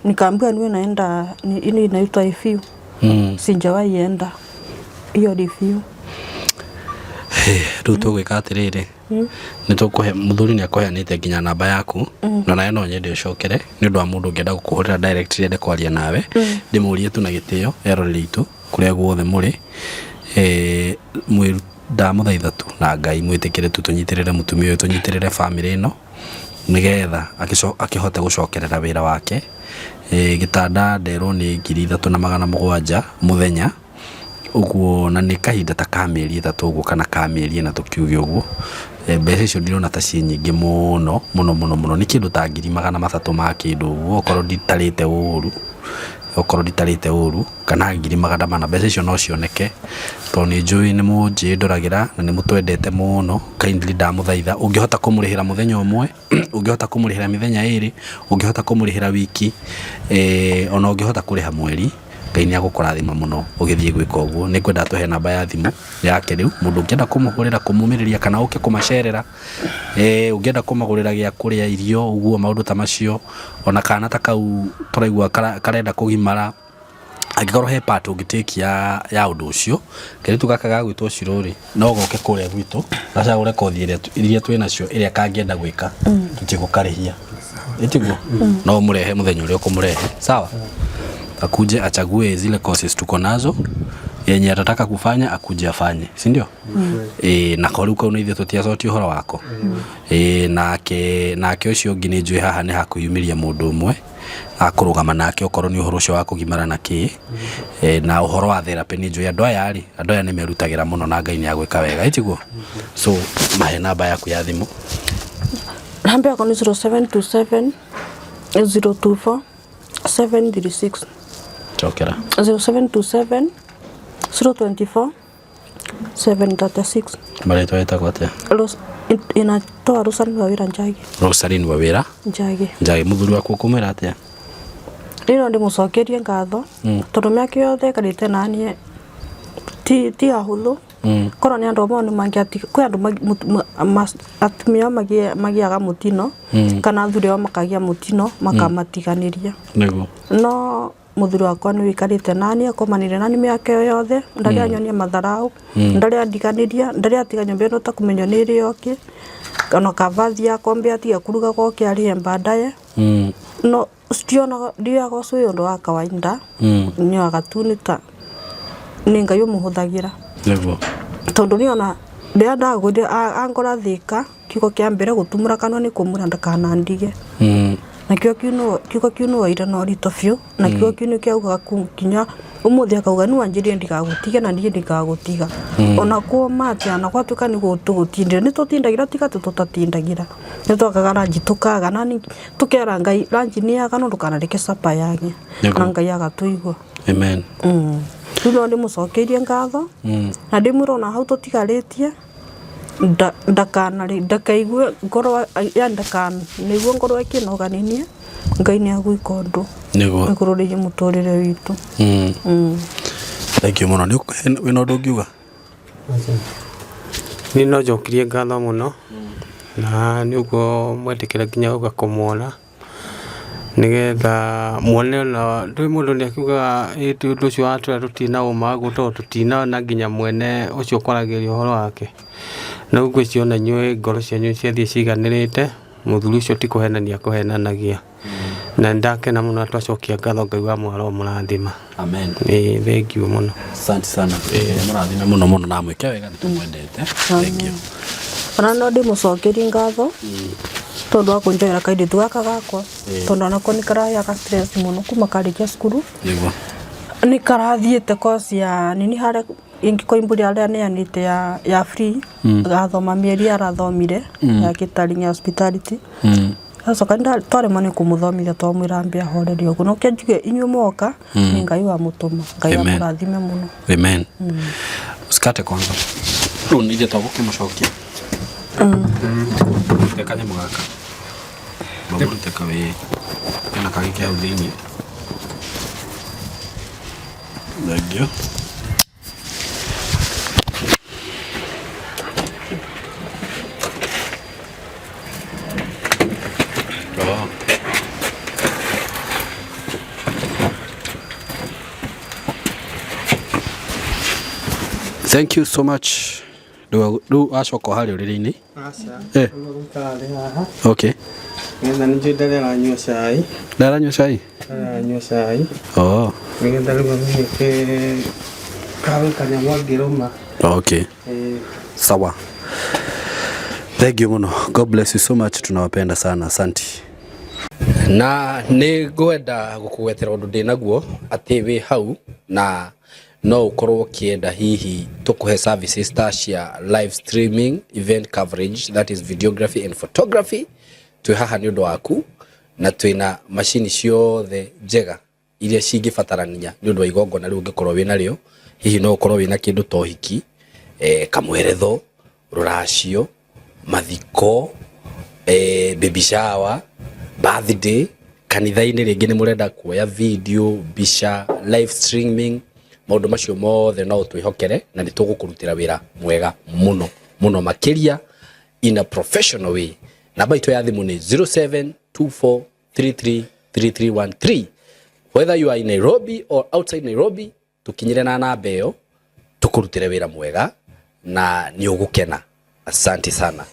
nikaambiwa niwe naenda ini inaitwa review sijawahi enda hiyo review. Riu tugwika atiriri ni tukuhe muthuri ni akoheanite nginya namba yaku na nayo no nyende ucokere ni undu wa mundu ungienda gukuhurira direct ende kwaria nawe ndimurie tu na gitio eroreri itu kuria guothe muri mwiru ndamuthaitha tu na Ngai mwitikire tu tunyitirire mutumia uyu tunyitirire family ino nigetha akihota gucokerera wira wake gitanda ndero ni 3,700 muthenya uguo na ni kahinda ta kameri 3 uguo kana kameri na tukiuge uguo mbeca icio ndirona ta ci nyingi muno ni kindu ta 300 ma kindu uguo okorwo nditarite uru kana 400 mbeca icio no cioneke to ni njui ni munjinduragira na ni mutwendete muno kindly ndamuthaitha ungihota kumurihira muthenya umwe ungihota kumurihira mithenya 2 ungihota kumurihira wiki ona ungihota kuriha mweri Ngai ni agukurathima muno ugithie gwika uguo. Ni kwenda tuhe namba ya thimu yake riu mundu ungienda kumuhurira kumumiriria kana uke kumacerera ungienda kumagurira gia kuria irio uguo maundu ta macio ona kana ta kau turaigua karenda kugimara agikorwo he part ungitake ya undu ucio kiritu gaka gagwitwo Shirori no goke kuria gwitu gacagure kothi iria twina cio iria kangienda gwika tutigukarihia itiguo no murehe muthenya uria ukumurehe sawa akuje achague zile courses tuko nazo yenye atataka kufanya akuje afanye si ndio na kori uko unaithie tutia soti uhoro wako nake ucio ngi ni njui haha ni hakuyumiria mundu umwe akurugama nake okorwo ni uhoro ucio wa kugimara naki na uhoro wa therapy ni njui andu aya ni merutagira muno na Ngai ni agwika wega itiguo so mahe namba yaku ya thimu namba yako ni 0727 024 736 chokera 0727 024 736 Marito yetagwo atia inatoa Rosaline Wawira Njagi. Rosaline Wawira Njagi muthuri waku kumera atia rino ndi mucokerie ngatho tondu miaka yothe karite nanie ti ahuthu korwo ni andu amwe mangiati kwi andu atumia magiaga mutino kana athuri ao makagia mutino makamatiganiria nego no muthuri wakwa ni wikarite nani akomanire nani miaka yothe ndari anyonia matharau ndari andiganiria ndari atiga nyombe no ta kumenyo ni ri yoki kana kavazi yako mbe atiga kuruga goke ari baadaye no stiona dia go so yondo wa kawaida ni agatuni ta ni Ngai umuhuthagira nego tondu ni ona ndia ndagwire angora thika kiko kia mbere gutumura kanwa ni kumura ndakana ndige na kiko kiuno waira no rito fiu na kiko kiuno kiauga kinya umuthi akauga ni wanjirie ndikagutiga na ndie ndikagutiga ona kwa matia na kwatuka ni gutugutindira ni tutindagira tika tutatindagira ni twakaga ranji tukaga nani tukera Ngai ranji ni yaga no ndukana reke sapa yake na Ngai agatuigwa amen tuno ndi mucokerie ngatho na ndimwira ona hau tutigaritie ndakaigue ngoro ya ndakana niguo ngoro ikinoganinie Ngai ni agwika undu niguo ngororeye mutorire witu thank you muno ni wina undu ngiuga ni no jokirie ngatho muno na ni ugo mwetikira kinya uga kumwona nigetha muone na ndui mundu ni akiuga itu ucio watu tutina uma guto tutina na nginya mwene ucio kwaragiria uhoro wake na ugo ciona nywe ngoro cianyu ciathie ciganirite muthuri ucio ti kuhenania kuhenanagia na ndakena muno twacokia ngatho Ngai wa mwaro murathima amen thank you muno asante sana murathima muno na mwike wega nitumwendete thank you ona no ndi mucokerie ngatho tondu akunjoera kaindi twaka gakwa tondu onako ni karaya ka stress muno kuma karikia cukuru niguo ni karathiete course ya nini hare ingi koimburi aria neanite ya free gathoma mieri arathomire ya Kitaringa hospitality sasa kanda tware mane kumuthomithia twamwira mbia horeri uguo no kenjuge inyu moka ni Ngai wa mutuma Ngai amurathime muno amen usikate kwanza unije twabuke mucokia tekanye mugaka babu tekawe kana kagikia udini nagio thank you so much do ashoko hari uriri-ini okay ngetha ni ndare nyua cai nyua cai ngetha rĩu ngike kawe kanyamwa ngiruma okay sawa thank you muno god bless you so much tunawapenda sana asante na ni gwenda gukugwetera undu ndinaguo ati wi hau na no ukorwo kienda hihi tukuhe services ta cia live streaming event coverage that is videography and photography twi haha ni undu waku na twina machine ciothe njega iria cingibatarania ni undu wa igongona riu ungikorwo wina rio hihi no ukorwo wina kindu tohiki kamweretho ruracio mathiko baby shower birthday kanitha-inĩ rĩngĩ nĩ mũrenda kuoya video mbica live streaming maũndũ macio mothe no twĩhokere na nĩ tũgũkũrutĩra wĩra mwega mũno mũno makĩria in a professional way. Namba itũ ya thimũ nĩ 0724333313. Whether you are in Nairobi or outside Nairobi, tukinyire na namba ĩyo tukũrutĩre wĩra mwega na nĩ ũgũkena. Asante sana.